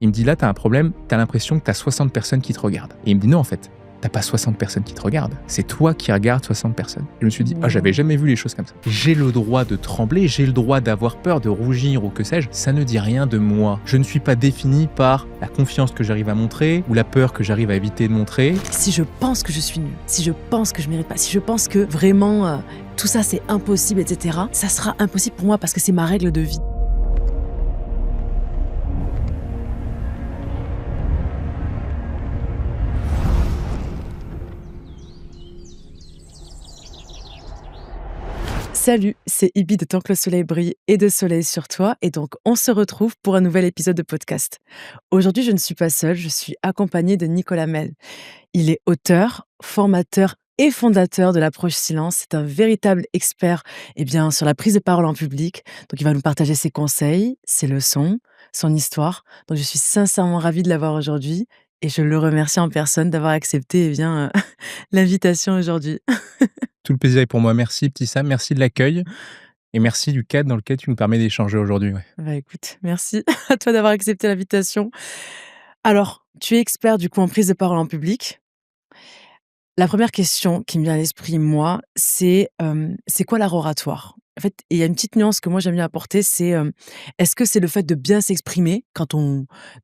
Il me dit, là, t'as un problème, t'as l'impression que t'as 60 personnes qui te regardent. Et il me dit, non, en fait, t'as pas 60 personnes qui te regardent. C'est toi qui regardes 60 personnes. Je me suis dit, j'avais jamais vu les choses comme ça. J'ai le droit de trembler, j'ai le droit d'avoir peur, de rougir ou que sais-je. Ça ne dit rien de moi. Je ne suis pas défini par la confiance que j'arrive à montrer ou la peur que j'arrive à éviter de montrer. Si je pense que je suis nulle, si je pense que je mérite pas, si je pense que vraiment tout ça c'est impossible, etc., ça sera impossible pour moi parce que c'est ma règle de vie. Salut, c'est Ibi de Tant que le soleil brille et de Soleil sur toi. Et donc, on se retrouve pour un nouvel épisode de podcast. Aujourd'hui, je ne suis pas seule, je suis accompagnée de Nicolas Mel. Il est auteur, formateur et fondateur de l'approche silence. C'est un véritable expert sur la prise de parole en public. Donc, il va nous partager ses conseils, ses leçons, son histoire. Donc, je suis sincèrement ravie de l'avoir aujourd'hui et je le remercie en personne d'avoir accepté l'invitation aujourd'hui. Tout le plaisir est pour moi. Merci, petit Sam. Merci de l'accueil. Et merci du cadre dans lequel tu nous permets d'échanger aujourd'hui. Ouais. Bah écoute, merci à toi d'avoir accepté l'invitation. Alors, tu es expert du coup en prise de parole en public. La première question qui me vient à l'esprit, moi, c'est quoi l'art oratoire? En fait, il y a une petite nuance que moi j'aime bien apporter, est-ce que c'est le fait de bien s'exprimer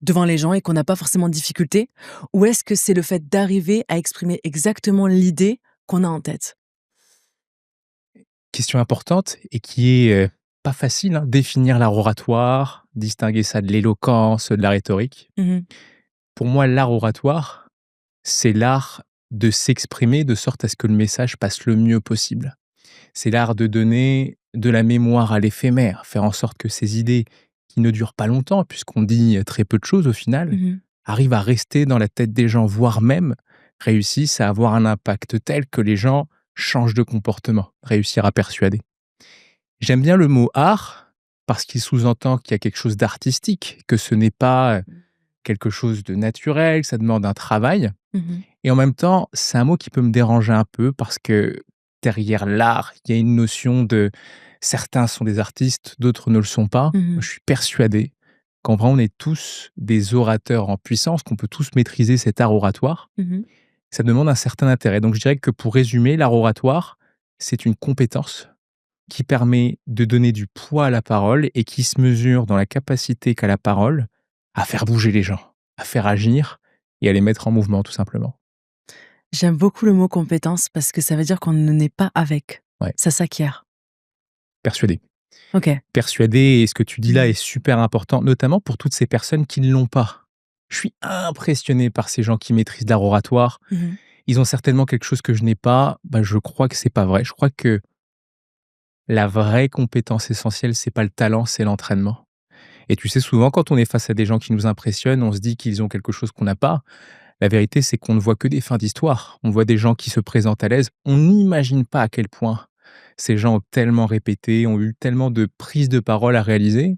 devant les gens et qu'on n'a pas forcément de difficulté? Ou est-ce que c'est le fait d'arriver à exprimer exactement l'idée qu'on a en tête? Question importante et qui est pas facile, hein, définir l'art oratoire, distinguer ça de l'éloquence, de la rhétorique. Mmh. Pour moi, l'art oratoire, c'est l'art de s'exprimer de sorte à ce que le message passe le mieux possible. C'est l'art de donner de la mémoire à l'éphémère, faire en sorte que ces idées qui ne durent pas longtemps, puisqu'on dit très peu de choses au final, Mmh. arrivent à rester dans la tête des gens, voire même réussissent à avoir un impact tel que les gens changent de comportement, réussir à persuader. J'aime bien le mot art parce qu'il sous-entend qu'il y a quelque chose d'artistique, que ce n'est pas quelque chose de naturel, que ça demande un travail. Mmh. Et en même temps, c'est un mot qui peut me déranger un peu parce que derrière l'art, il y a une notion de certains sont des artistes, d'autres ne le sont pas. Moi, Mmh. je suis persuadé qu'en vrai, on est tous des orateurs en puissance, qu'on peut tous maîtriser cet art oratoire. Mmh. Ça demande un certain intérêt. Donc je dirais que pour résumer, l'art oratoire, c'est une compétence qui permet de donner du poids à la parole et qui se mesure dans la capacité qu'a la parole à faire bouger les gens, à faire agir et à les mettre en mouvement tout simplement. J'aime beaucoup le mot compétence parce que ça veut dire qu'on ne naît pas avec. Ouais, Ça s'acquiert. persuadé. OK. Persuadé et ce que tu dis là est Mmh. super important, notamment pour toutes ces personnes qui ne l'ont pas. Je suis impressionné par ces gens qui maîtrisent l'art oratoire. Mmh. Ils ont certainement quelque chose que je n'ai pas. Bah, je crois que c'est pas vrai. Je crois que la vraie compétence essentielle, c'est pas le talent, c'est l'entraînement. Et tu sais, souvent, quand on est face à des gens qui nous impressionnent, on se dit qu'ils ont quelque chose qu'on n'a pas. La vérité, c'est qu'on ne voit que des fins d'histoire. On voit des gens qui se présentent à l'aise. On n'imagine pas à quel point ces gens ont tellement répété, ont eu tellement de prises de parole à réaliser.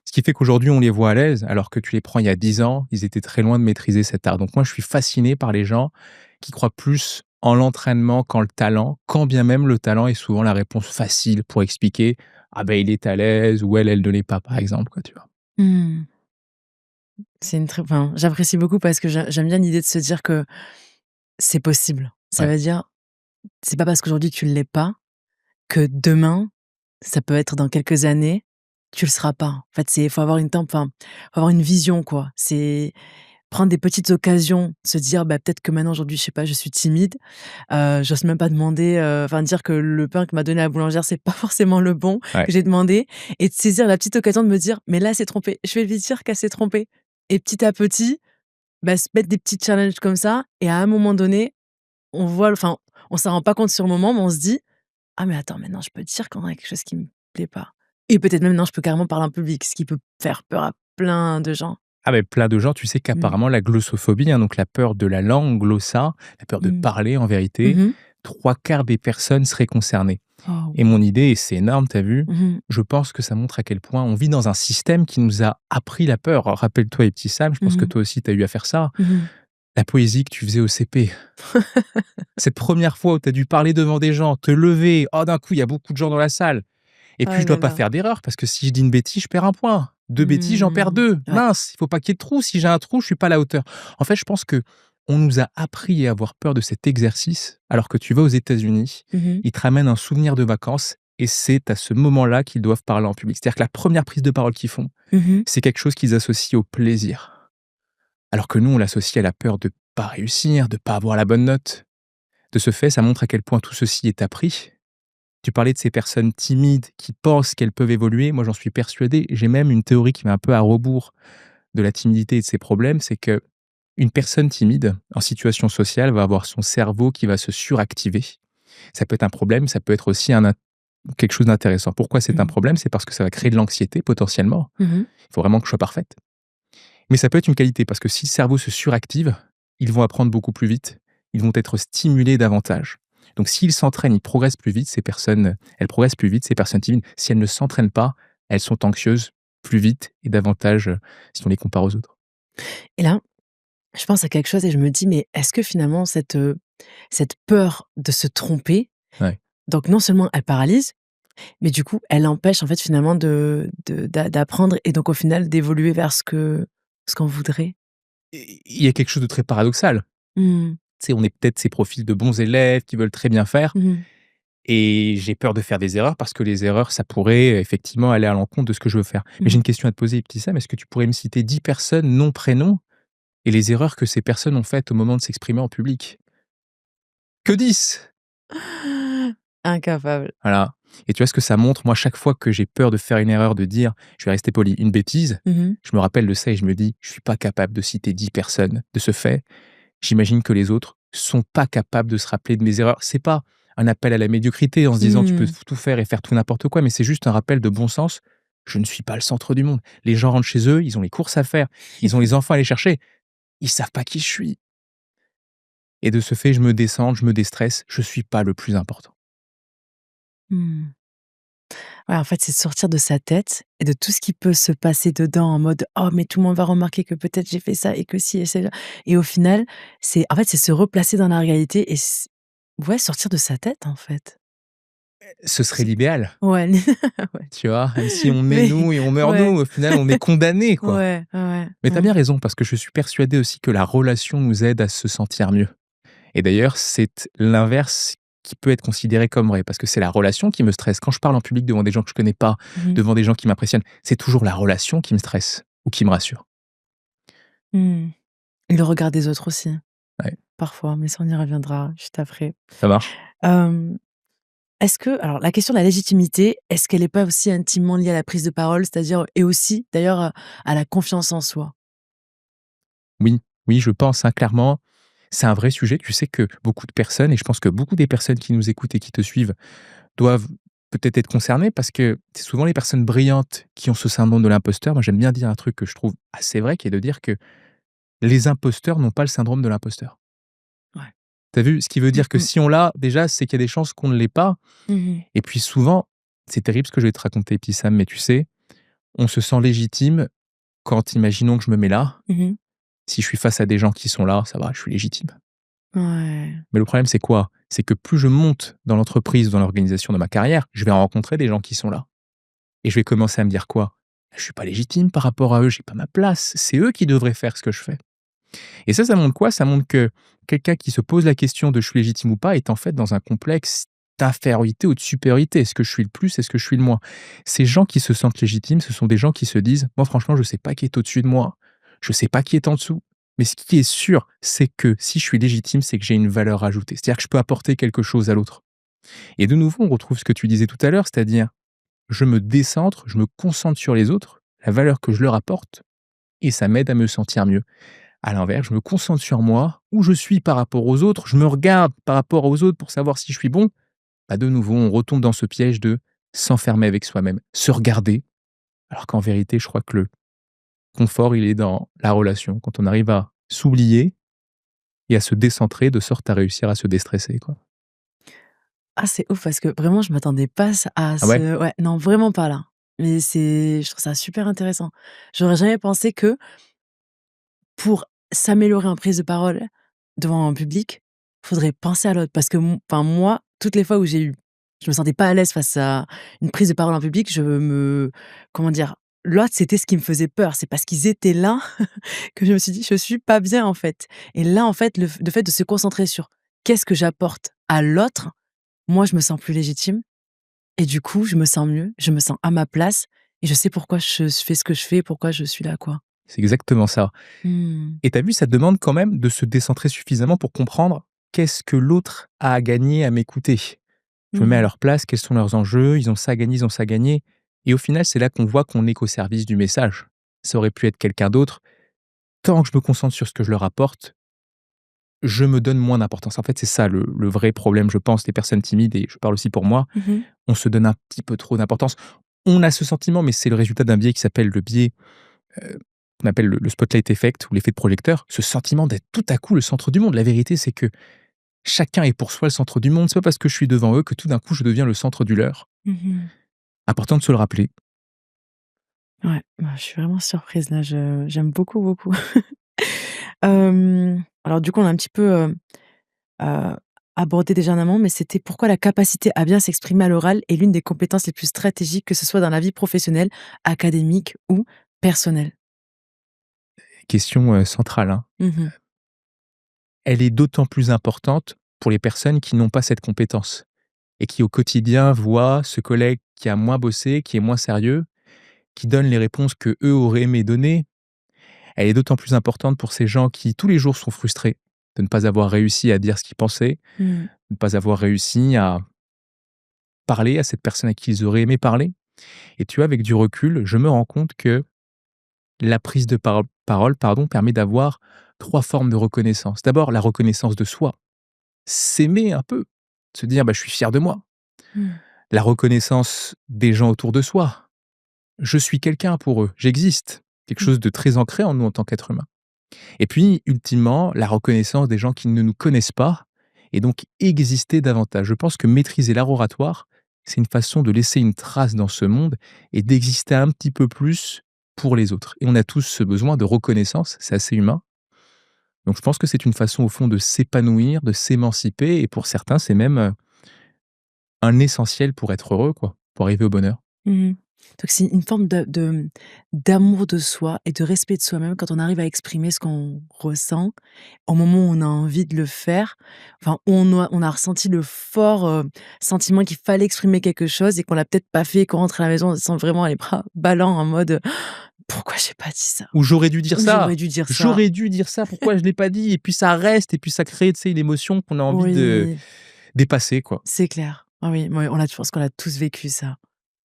Ce qui fait qu'aujourd'hui, on les voit à l'aise, alors que tu les prends il y a 10 ans, ils étaient très loin de maîtriser cet art. Donc moi, je suis fasciné par les gens qui croient plus en l'entraînement qu'en le talent, quand bien même le talent est souvent la réponse facile pour expliquer ah ben il est à l'aise ou elle ne l'est pas, par exemple, quoi, tu vois. Mmh. J'apprécie beaucoup parce que j'aime bien l'idée de se dire que c'est possible. Ça Ouais. veut dire, c'est pas parce qu'aujourd'hui tu ne l'es pas, que demain, ça peut être dans quelques années, tu le seras pas. En fait, faut avoir faut avoir une vision, quoi. C'est prendre des petites occasions, se dire: «Bah, peut-être que maintenant aujourd'hui, je sais pas, je suis timide, j'ose même pas demander, dire que le pain que m'a donné la boulangère, c'est pas forcément le bon Ouais. que j'ai demandé» et de saisir la petite occasion de me dire: «Mais là, elle s'est trompée, je vais lui dire qu'elle s'est trompée» et petit à petit, se mettre des petits challenges comme ça et à un moment donné, on s'en rend pas compte sur le moment, mais on se dit: «Ah mais attends, maintenant je peux dire quand il y a quelque chose qui me plaît pas» et peut-être même, non, je peux carrément parler en public, ce qui peut faire peur à plein de gens. Ah ben plein de gens, tu sais Mmh. qu'apparemment la glossophobie, hein, donc la peur de la langue, glossa, la peur de Mmh. parler en vérité, Mmh. 3/4 des personnes seraient concernées. Oh. Et mon idée, et c'est énorme, tu as vu, Mmh. je pense que ça montre à quel point on vit dans un système qui nous a appris la peur. Rappelle-toi les petits Sam, je pense que Mmh. toi aussi tu as eu à faire ça. Mmh. La poésie que tu faisais au CP. Cette première fois où tu as dû parler devant des gens, te lever, oh d'un coup il y a beaucoup de gens dans la salle. Et puis Oh je là dois pas là. faire d'erreur parce que si je dis une bêtise, je perds un point. 2 bêtises, j'en perds 2. Ouais. Mince, il faut pas qu'il y ait de trou. Si j'ai un trou, je suis pas à la hauteur. En fait, je pense que on nous a appris à avoir peur de cet exercice, alors que tu vas aux États-Unis, Mmh. ils te ramènent un souvenir de vacances et c'est à ce moment-là qu'ils doivent parler en public. C'est-à-dire que la première prise de parole qu'ils font, Mmh. c'est quelque chose qu'ils associent au plaisir. Alors que nous, on l'associe à la peur de pas réussir, de pas avoir la bonne note. De ce fait, ça montre à quel point tout ceci est appris. Tu parlais de ces personnes timides qui pensent qu'elles peuvent évoluer. Moi, j'en suis persuadé. J'ai même une théorie qui va un peu à rebours de la timidité et de ses problèmes. C'est que une personne timide en situation sociale va avoir son cerveau qui va se suractiver. Ça peut être un problème, ça peut être aussi quelque chose d'intéressant. Pourquoi c'est un Mmh. problème? C'est parce que ça va créer de l'anxiété potentiellement. Mmh. Il faut vraiment que je sois parfaite. Mais ça peut être une qualité parce que si le cerveau se suractive, ils vont apprendre beaucoup plus vite, ils vont être stimulés davantage. Donc s'ils s'entraînent, ils progressent plus vite, ces personnes, elles progressent plus vite, ces personnes timides. Si elles ne s'entraînent pas, elles sont anxieuses plus vite et davantage, si on les compare aux autres. Et là, je pense à quelque chose et je me dis: «Mais est-ce que finalement cette peur de se tromper, Ouais. donc non seulement elle paralyse, mais du coup elle empêche en fait finalement d'apprendre et donc au final d'évoluer vers ce qu'on voudrait?» Et il y a quelque chose de très paradoxal. Mmh. Tu sais, on est peut-être ces profils de bons élèves qui veulent très bien faire Mmh. et j'ai peur de faire des erreurs parce que les erreurs, ça pourrait effectivement aller à l'encontre de ce que je veux faire. Mais j'ai Mmh. une question à te poser, petit Sam, est-ce que tu pourrais me citer 10 personnes, nom, prénom et les erreurs que ces personnes ont faites au moment de s'exprimer en public? Que 10. Incapable. Voilà. Et tu vois ce que ça montre? Moi, chaque fois que j'ai peur de faire une erreur, de dire, je vais rester poli, une bêtise, Mmh. je me rappelle de ça et je me dis: «Je suis pas capable de citer 10 personnes». De ce fait, j'imagine que les autres sont pas capables de se rappeler de mes erreurs. C'est pas un appel à la médiocrité en se disant: «Tu peux Mmh. tout faire et faire tout n'importe quoi», mais c'est juste un rappel de bon sens. Je ne suis pas le centre du monde. Les gens rentrent chez eux, ils ont les courses à faire, ils ont les enfants à aller chercher, ils savent pas qui je suis et de ce fait, je me descends, je me déstresse, je suis pas le plus important. Mmh. Ouais, en fait, c'est sortir de sa tête et de tout ce qui peut se passer dedans en mode: «Oh mais tout le monde va remarquer que peut-être j'ai fait ça et que si et c'est et au final, c'est se replacer dans la réalité et ouais, sortir de sa tête, en fait. Ce serait C'est l'idéal. ouais, ouais. Tu vois? Même si on naît Mais nous et on meurt ouais, nous, au final, on est condamné, quoi. ouais, ouais, Mais tu as mmh. bien raison parce que je suis persuadé aussi que la relation nous aide à se sentir mieux et d'ailleurs, c'est l'inverse qui peut être considéré comme vrai parce que c'est la relation qui me stresse. Quand je parle en public devant des gens que je connais pas, Mmh. devant des gens qui m'impressionnent, c'est toujours la relation qui me stresse ou qui me rassure. Mmh. Et le regard des autres aussi, Ouais, parfois, mais ça, on y reviendra juste après. ça marche? Hem, est-ce que alors la question de la légitimité, est-ce qu'elle est pas aussi intimement liée à la prise de parole? C'est-à-dire et aussi d'ailleurs, à la confiance en soi? Oui, oui, je pense, hein, clairement. C'est un vrai sujet. Tu sais que beaucoup de personnes et je pense que beaucoup des personnes qui nous écoutent et qui te suivent doivent peut-être être concernées parce que c'est souvent les personnes brillantes qui ont ce syndrome de l'imposteur. Moi, j'aime bien dire un truc que je trouve assez vrai, qui est de dire que les imposteurs n'ont pas le syndrome de l'imposteur. Ouais. Tu as vu? Ce qui veut Mmh dire que mh. si on l'a, déjà, c'est qu'il y a des chances qu'on ne l'ait pas Mmh. et puis souvent, c'est terrible ce que je vais te raconter, petit Sam, mais tu sais, on se sent légitime quand, imaginons que je me mets là, Mmh. si je suis face à des gens qui sont là, ça va, je suis légitime. Ouais. Mais le problème, c'est quoi? C'est que plus je monte dans l'entreprise, dans l'organisation de ma carrière, je vais rencontrer des gens qui sont là et je vais commencer à me dire quoi? Je suis pas légitime par rapport à eux, j'ai pas ma place, c'est eux qui devraient faire ce que je fais. Et ça montre quoi? Ça montre que quelqu'un qui se pose la question de «je suis légitime ou pas» est en fait dans un complexe d'infériorité ou de supériorité. Est-ce que je suis le plus? Est-ce que je suis le moins? Ces gens qui se sentent légitimes, ce sont des gens qui se disent: «Moi franchement, je sais pas qui est au-dessus de moi, je sais pas qui est en dessous, mais ce qui est sûr, c'est que si je suis légitime, c'est que j'ai une valeur ajoutée. C'est-à-dire que je peux apporter quelque chose à l'autre». Et de nouveau, on retrouve ce que tu disais tout à l'heure, c'est-à-dire je me décentre, je me concentre sur les autres, la valeur que je leur apporte et ça m'aide à me sentir mieux. À l'inverse, je me concentre sur moi, où je suis par rapport aux autres, je me regarde par rapport aux autres pour savoir si je suis bon. Bah, de nouveau, on retombe dans ce piège de s'enfermer avec soi-même, se regarder, alors qu'en vérité, je crois que le confort, il est dans la relation. Quand on arrive à s'oublier et à se décentrer de sorte à réussir à se déstresser, quoi. Ah, c'est ouf parce que vraiment je m'attendais pas à Ah ouais? ce ouais, non, vraiment pas là. Mais je trouve ça super intéressant. J'aurais jamais pensé que pour s'améliorer en prise de parole devant un public, faudrait penser à l'autre parce que enfin moi, toutes les fois où je me sentais pas à l'aise face à une prise de parole en public, je me comment dire? l'autre, c'était ce qui me faisait peur. C'est parce qu'ils étaient là que je me suis dit: «Je suis pas bien, en fait» et là, en fait, le fait de se concentrer sur qu'est-ce que j'apporte à l'autre, moi, je me sens plus légitime et du coup, je me sens mieux, je me sens à ma place et je sais pourquoi je fais ce que je fais, pourquoi je suis là, quoi. C'est exactement ça. Mmh. Et tu vu, ça demande quand même de se décentrer suffisamment pour comprendre qu'est-ce que l'autre a à gagner à m'écouter. Je me mets à Mmh. leur place, quels sont leurs enjeux, ils ont ça à gagner, ils ont ça à gagner. Et au final, c'est là qu'on voit qu'on n'est qu'au service du message. Ça aurait pu être quelqu'un d'autre. Tant que je me concentre sur ce que je leur apporte, je me donne moins d'importance. En fait, c'est ça le vrai problème, je pense, des personnes timides, et je parle aussi pour moi. Mmh. On se donne un petit peu trop d'importance. On a ce sentiment, mais c'est le résultat d'un biais qui s'appelle le biais, heu, qu'on appelle le spotlight effect ou l'effet de projecteur. Ce sentiment d'être tout à coup le centre du monde. La vérité, c'est que chacun est pour soi le centre du monde. C'est pas parce que je suis devant eux que tout d'un coup je deviens le centre du leur. Mmh. Important de se le rappeler. Ouais, bah, je suis vraiment surprise là, je j'aime beaucoup, beaucoup. Alors du coup, on a un petit peu, heu, abordé déjà en amont, mais c'était pourquoi la capacité à bien s'exprimer à l'oral est l'une des compétences les plus stratégiques, que ce soit dans la vie professionnelle, académique ou personnelle? Question, centrale, hein. Mmh. Elle est d'autant plus importante pour les personnes qui n'ont pas cette compétence et qui au quotidien voient ce collègue qui a moins bossé, qui est moins sérieux, qui donne les réponses que eux auraient aimé donner. Elle est d'autant plus importante pour ces gens qui tous les jours sont frustrés de ne pas avoir réussi à dire ce qu'ils pensaient, Mmh. de ne pas avoir réussi à parler à cette personne à qui ils auraient aimé parler. Et tu vois, avec du recul, je me rends compte que la prise de parole, pardon, permet d'avoir 3 formes de reconnaissance. D'abord, la reconnaissance de soi, s'aimer un peu, se dire: «Bah, je suis fier de moi». Mmh. La reconnaissance des gens autour de soi. Je suis quelqu'un pour eux, j'existe. Quelque Mmh. chose de très ancré en nous en tant qu'être humain. Et puis, ultimement, la reconnaissance des gens qui ne nous connaissent pas et donc exister davantage. Je pense que maîtriser l'art oratoire, c'est une façon de laisser une trace dans ce monde et d'exister un petit peu plus pour les autres. Et on a tous ce besoin de reconnaissance, c'est assez humain. Donc je pense que c'est une façon au fond de s'épanouir, de s'émanciper et pour certains, c'est même, un essentiel pour être heureux quoi, pour arriver au bonheur. Mmh. Donc c'est une forme d'amour de soi et de respect de soi-même quand on arrive à exprimer ce qu'on ressent, au moment où on a envie de le faire, enfin, où on a ressenti le fort, sentiment qu'il fallait exprimer quelque chose et qu'on l'a peut-être pas fait, qu'on rentre à la maison, on se sent vraiment les bras ballants en mode: «Pourquoi j'ai pas dit ça?» Ou j'aurais dû dire Ou «J'aurais ça! dû dire ça». J'aurais dû dire ça, pourquoi je l'ai pas dit? Et puis ça reste et puis ça crée, tu sais, une émotion qu'on a envie de Oui, dépasser, quoi. c'est clair. Ah oui, ouais, je pense qu'on a tous vécu ça.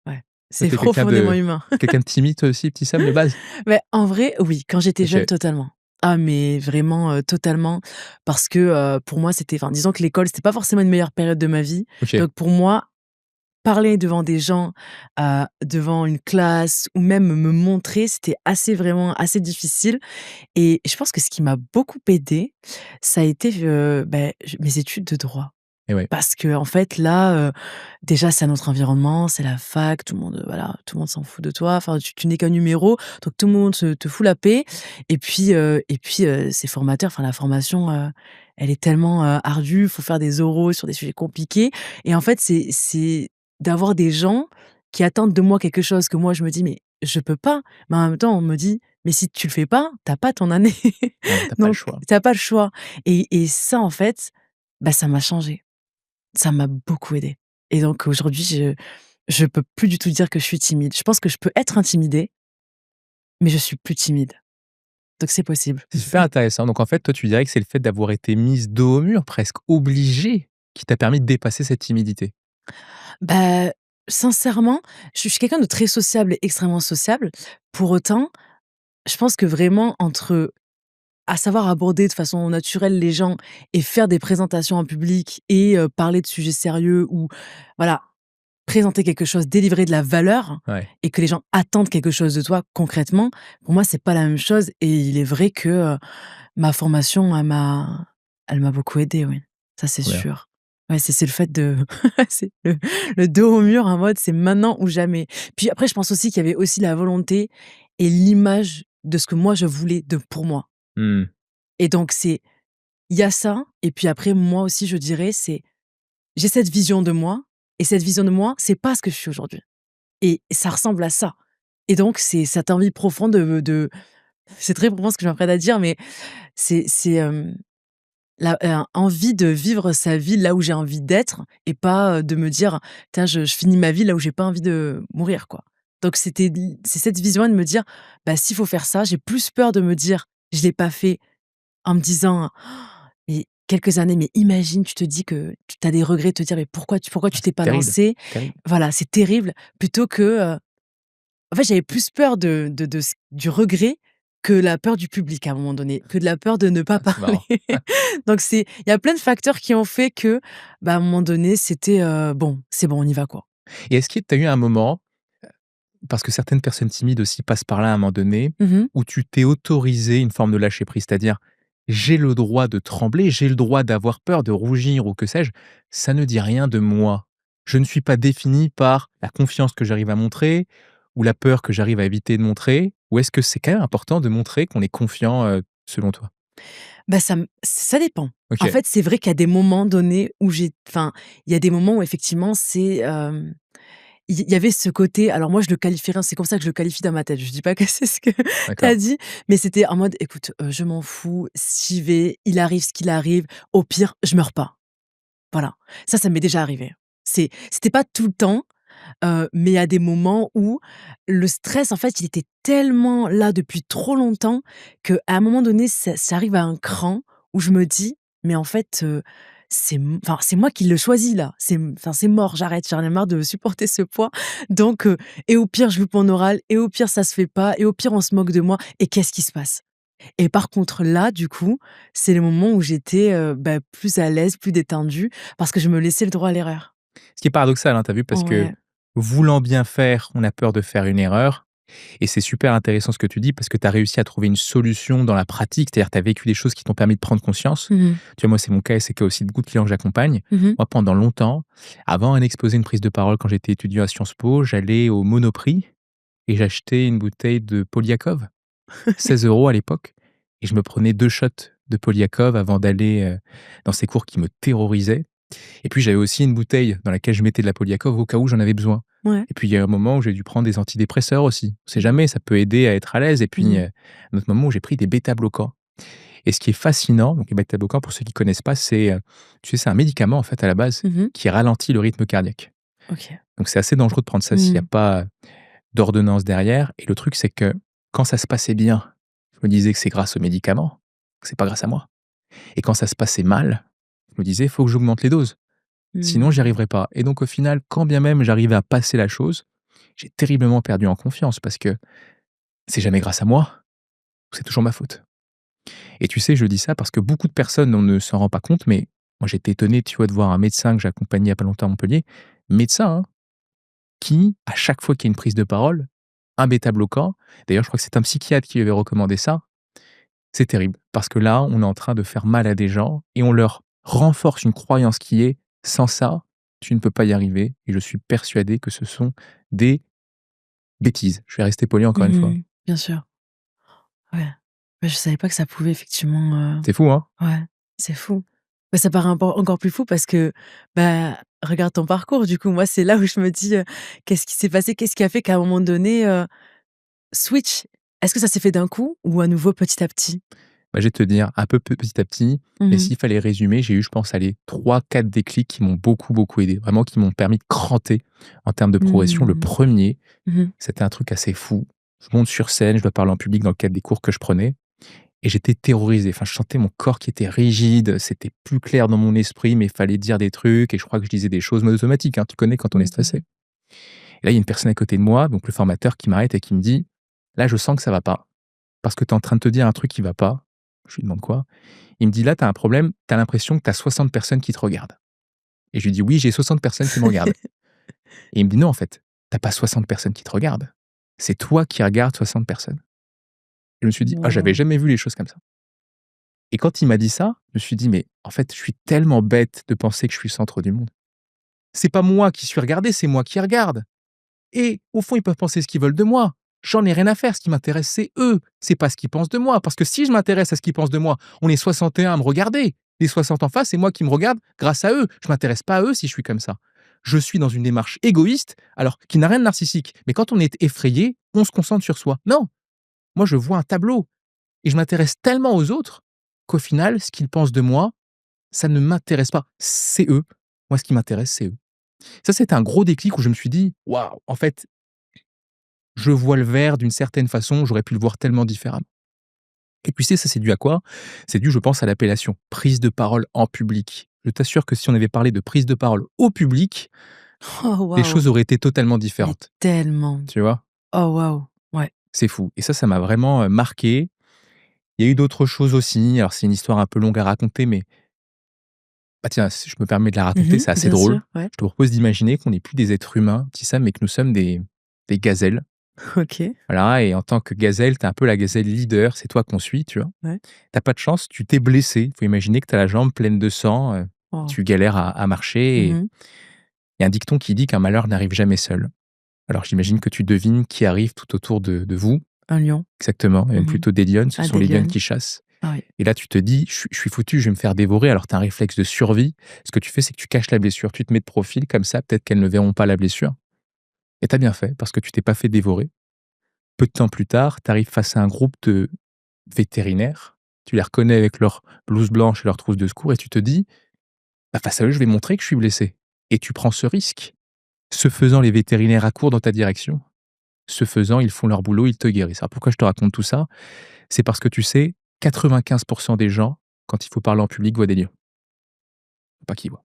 Ouais, Toi, c'est tu profondément humain. quelqu'un de timide toi aussi, petit Sam, de base? Mais en vrai, oui, quand j'étais jeune, OK, totalement. Ah mais vraiment, totalement parce que, pour moi, c'était enfin, disons que l'école, c'était pas forcément une meilleure période de ma vie. OK. Donc pour moi, parler devant des gens, devant une classe ou même me montrer, c'était vraiment assez difficile et je pense que ce qui m'a beaucoup aidée, ça a été, mes études de droit. Et ouais. Parce que en fait là, déjà c'est un autre environnement, c'est la fac, tout le monde, voilà, tout le monde s'en fout de toi, enfin tu n'es qu'un numéro, donc tout le monde te fout la paix et puis, c'est formateur, enfin la formation, elle est tellement, ardue, il faut faire des oraux sur des sujets compliqués et en fait c'est d'avoir des gens qui attendent de moi quelque chose que moi je me dis: «Mais je peux pas», mais en même temps on me dit: «Mais si tu le fais pas, tu as pas ton année, Ouais, tu pas le donc choix. tu as pas le choix» et ça en fait, bah, ça m'a changé. Ça m'a beaucoup aidée et donc aujourd'hui, je peux plus du tout dire que je suis timide. Je pense que je peux être intimidée, mais je suis plus timide, donc c'est possible. C'est super intéressant. Donc en fait, toi, tu dirais que c'est le fait d'avoir été mise dos au mur, presque obligée, qui t'a permis de dépasser cette timidité? Bah, sincèrement, je suis quelqu'un de très sociable et extrêmement sociable. Pour autant, je pense que vraiment entre à savoir aborder de façon naturelle les gens et faire des présentations en public et parler de sujets sérieux ou voilà, présenter quelque chose, délivrer de la valeur Ouais, et que les gens attendent quelque chose de toi concrètement, pour moi, c'est pas la même chose et il est vrai que, ma formation, elle m'a beaucoup aidée, oui. Ça, c'est trop bien. sûr. Ouais, c'est le fait de c'est le dos au mur en mode: «C'est maintenant ou jamais». Puis après, je pense aussi qu'il y avait aussi la volonté et l'image de ce que moi je voulais de pour moi Mmh. et donc il y a ça et puis après moi aussi je dirais c'est j'ai cette vision de moi et cette vision de moi, c'est pas ce que je suis aujourd'hui et ça ressemble à ça et donc c'est cette envie profonde de c'est très profond ce que je m'apprête à dire, mais c'est la envie de vivre sa vie là où j'ai envie d'être et pas, de me dire: «Tiens, je finis ma vie là où j'ai pas envie de mourir», quoi. Donc c'est cette vision de me dire: «Bah, s'il faut faire ça», j'ai plus peur de me dire: «Je l'ai pas fait», en me disant: «Mais quelques années, mais imagine, tu te dis que tu as des regrets, te dire: "Mais pourquoi Ah, tu t'es c'est pas terrible, lancé?"» terrible. Voilà, c'est terrible, plutôt que, en fait, j'avais plus peur de ce du regret que la peur du public à un moment donné, que de la peur de ne pas C'est parler. marrant. Donc il y a plein de facteurs qui ont fait que, bah, à un moment donné, c'était, bon, c'est bon, on y va, quoi. Et est-ce que tu as eu un moment, parce que certaines personnes timides aussi passent par là à un moment donné, Mmh mh. où tu t'es autorisé une forme de lâcher prise? C'est-à-dire: «J'ai le droit de trembler, j'ai le droit d'avoir peur, de rougir ou que sais-je, ça ne dit rien de moi. Je ne suis pas défini par la confiance que j'arrive à montrer ou la peur que j'arrive à éviter de montrer». Ou est-ce que c'est quand même important de montrer qu'on est confiant, selon toi? Bah, ça dépend. En OK, fait, c'est vrai qu'il y a des moments donnés où il y a des moments où effectivement il y avait ce côté, alors moi je le qualifierais, c'est comme ça que je le qualifie dans ma tête. Je dis pas que c'est ce que tu as d'accord. dit, mais c'était en mode: «Écoute, je m'en fous, j'y vais, il arrive ce qu'il arrive, au pire, je meurs pas». Voilà. Ça m'est déjà arrivé. C'était pas tout le temps, mais il y a des moments où le stress, en fait, il était tellement là depuis trop longtemps qu'à un moment donné, ça arrive à un cran où je me dis: «Mais en fait, c'est moi qui le choisis là. C'est mort, j'arrête, j'en ai marre de supporter ce poids, donc et au pire, je loupe mon oral et au pire, ça se fait pas et au pire, on se moque de moi et qu'est-ce qui se passe?» Et par contre là, du coup, c'est le moment où j'étais, bah, plus à l'aise, plus détendue parce que je me laissais le droit à l'erreur. Ce qui est paradoxal, hein, tu as vu? Parce que Ouais. voulant bien faire, on a peur de faire une erreur. Et c'est super intéressant ce que tu dis parce que tu as réussi à trouver une solution dans la pratique. C'est-à-dire, tu as vécu des choses qui t'ont permis de prendre conscience. Mmh mh. Tu vois, moi, c'est mon cas et c'est le cas aussi de beaucoup de clients que j'accompagne. Mmh. Moi, pendant longtemps, avant un exposé, une prise de parole, quand j'étais étudiant à Sciences Po, j'allais au Monoprix et j'achetais une bouteille de Polyakov, 16 € à l'époque. Et je me prenais 2 shots de Polyakov avant d'aller dans ces cours qui me terrorisaient. Et puis j'avais aussi une bouteille dans laquelle je mettais de la Polyakov au cas où j'en avais besoin. Ouais. Et puis il y a un moment où j'ai dû prendre des antidépresseurs aussi. On sait jamais, ça peut aider à être à l'aise. Et puis, Mmh. un autre moment où j'ai pris des bêta-bloquants. Et ce qui est fascinant, donc les bêta-bloquants pour ceux qui connaissent pas, c'est, tu sais, c'est un médicament en fait à la base Mmh. qui ralentit le rythme cardiaque. OK. Donc c'est assez dangereux de prendre ça s'il y a Mmh. pas d'ordonnance derrière. Et le truc, c'est que quand ça se passait bien, je me disais que c'est grâce aux médicaments, que c'est pas grâce à moi. Et quand ça se passait mal, je me disais: «Il faut que j'augmente les doses». Sinon, j'y Mmh. arriverai pas. Et donc au final, quand bien même j'arrivais à passer la chose, j'ai terriblement perdu en confiance parce que c'est jamais grâce à moi, c'est toujours ma faute. Et tu sais, je dis ça parce que beaucoup de personnes, on ne s'en rend pas compte, mais moi j'étais étonné, tu vois, de voir un médecin que j'ai accompagné il y a pas longtemps à Montpellier, médecin, hein, qui, à chaque fois qu'il y a une prise de parole, un bêta-bloquant, d'ailleurs je crois que c'est un psychiatre qui lui avait recommandé ça, c'est terrible. Parce que là, on est en train de faire mal à des gens et on leur renforce une croyance qui est: «Sans ça, tu ne peux pas y arriver», et je suis persuadé que ce sont des bêtises. Je vais rester poli encore une fois. Mmh. Bien sûr. Ouais. Ouais, je savais pas que ça pouvait effectivement, C'est fou, hein? ouais, c'est fou. Bah, ça paraît encore plus fou parce que, bah, regarde ton parcours du coup. Moi, c'est là où je me dis, «Qu'est-ce qui s'est passé?» Qu'est-ce qui a fait qu'à un moment donné, switch? Est-ce que ça s'est fait d'un coup ou à nouveau petit à petit? Bah, je vais te dire un peu petit à petit, mais Mmh. s'il fallait résumer, j'ai eu, je pense, allez, 3-4 déclics qui m'ont beaucoup, beaucoup aidé. Vraiment qui m'ont permis de cranter en termes de progression. Le Mmh. premier, Mmh. c'était un truc assez fou. Je monte sur scène, je dois parler en public dans le cadre des cours que je prenais. Et j'étais terrorisé. Enfin, je sentais mon corps qui était rigide, c'était plus clair dans mon esprit, mais il fallait dire des trucs et je crois que je disais des choses mode automatique, hein, tu connais quand on est stressé. Mmh. Et là, il y a une personne à côté de moi, donc le formateur qui m'arrête et qui me dit: «Là, je sens que ça va pas, parce que tu es en train de te dire un truc qui va pas». Je lui demande: «Quoi?» Il me dit: «Là, tu as un problème, tu as l'impression que tu as 60 personnes qui te regardent». Et je lui dis: «Oui, j'ai 60 personnes qui me regardent». Et il me dit: «Non, en fait, tu as pas 60 personnes qui te regardent, c'est toi qui regardes 60 personnes». Je me suis dit: «Ah, j'avais Wow. jamais vu les choses comme ça». Et quand il m'a dit ça, je me suis dit: «Mais en fait, je suis tellement bête de penser que je suis le centre du monde. C'est pas moi qui suis regardé, c'est moi qui regarde. Et au fond, ils peuvent penser ce qu'ils veulent de moi. J'en ai rien à faire. Ce qui m'intéresse, c'est eux. C'est pas ce qu'ils pensent de moi. Parce que si je m'intéresse à ce qu'ils pensent de moi, on est 61 à me regarder. Les 60 en face, c'est moi qui me regarde grâce à eux. Je m'intéresse pas à eux si je suis comme ça. je suis dans une démarche égoïste, alors qui n'a rien de narcissique. Mais quand on est effrayé, on se concentre sur soi. Non, moi je vois un tableau et je m'intéresse tellement aux autres qu'au final, ce qu'ils pensent de moi, ça ne m'intéresse pas. C'est eux. Moi, ce qui m'intéresse, c'est eux. Ça, c'était un gros déclic où je me suis dit: «Waouh, en fait, je vois le verre d'une certaine façon, j'aurais pu le voir tellement différemment». Et puis, ça, c'est dû à quoi? C'est dû, je pense, à l'appellation prise de parole en public. Je t'assure que si on avait parlé de prise de parole au public, Oh les waouh! choses auraient été totalement Mais différentes. tellement. Tu vois? Oh waouh! Ouais. C'est fou et ça m'a vraiment, marqué. Il y a eu d'autres choses aussi, alors c'est une histoire un peu longue à raconter, mais bah, tiens, si je me permets de la raconter, Mmh. c'est assez Bien drôle. sûr, ouais. Je te propose d'imaginer qu'on n'est plus des êtres humains, dis ça, mais que nous sommes des gazelles. OK. Voilà et en tant que gazelle, tu es un peu la gazelle leader, c'est toi qu'on suit, tu vois? Ouais. Tu pas de chance, tu t'es blessé. Il faut imaginer que tu as la jambe pleine de sang, Oh. tu galères à marcher et Mmh. il y a un dicton qui dit qu'un malheur n'arrive jamais seul. Alors j'imagine que tu devines qui arrive tout autour de vous. Un lion. Exactement, et même Mmh. plutôt des lionnes, ce Ah, sont des les lionnes lionnes. qui chassent. Ah oui. Et là, tu te dis: «Je suis foutu, je vais me faire dévorer», alors tu as un réflexe de survie. Ce que tu fais, c'est que tu caches la blessure. Tu te mets de profil comme ça, peut-être qu'elles ne verront pas la blessure et tu as bien fait parce que tu t'es pas fait dévorer. Peu de temps plus tard, tu arrives face à un groupe de vétérinaires. Tu les reconnais avec leur blouse blanche et leur trousse de secours et tu te dis: «Bah, face à eux, je vais montrer que je suis blessé» et tu prends ce risque. Ce faisant, les vétérinaires accourent dans ta direction. Ce faisant, ils font leur boulot, ils te guérissent. Alors pourquoi je te raconte tout ça? C'est parce que tu sais, 95 des gens, quand il faut parler en public, voient des lions. Pas qui voient.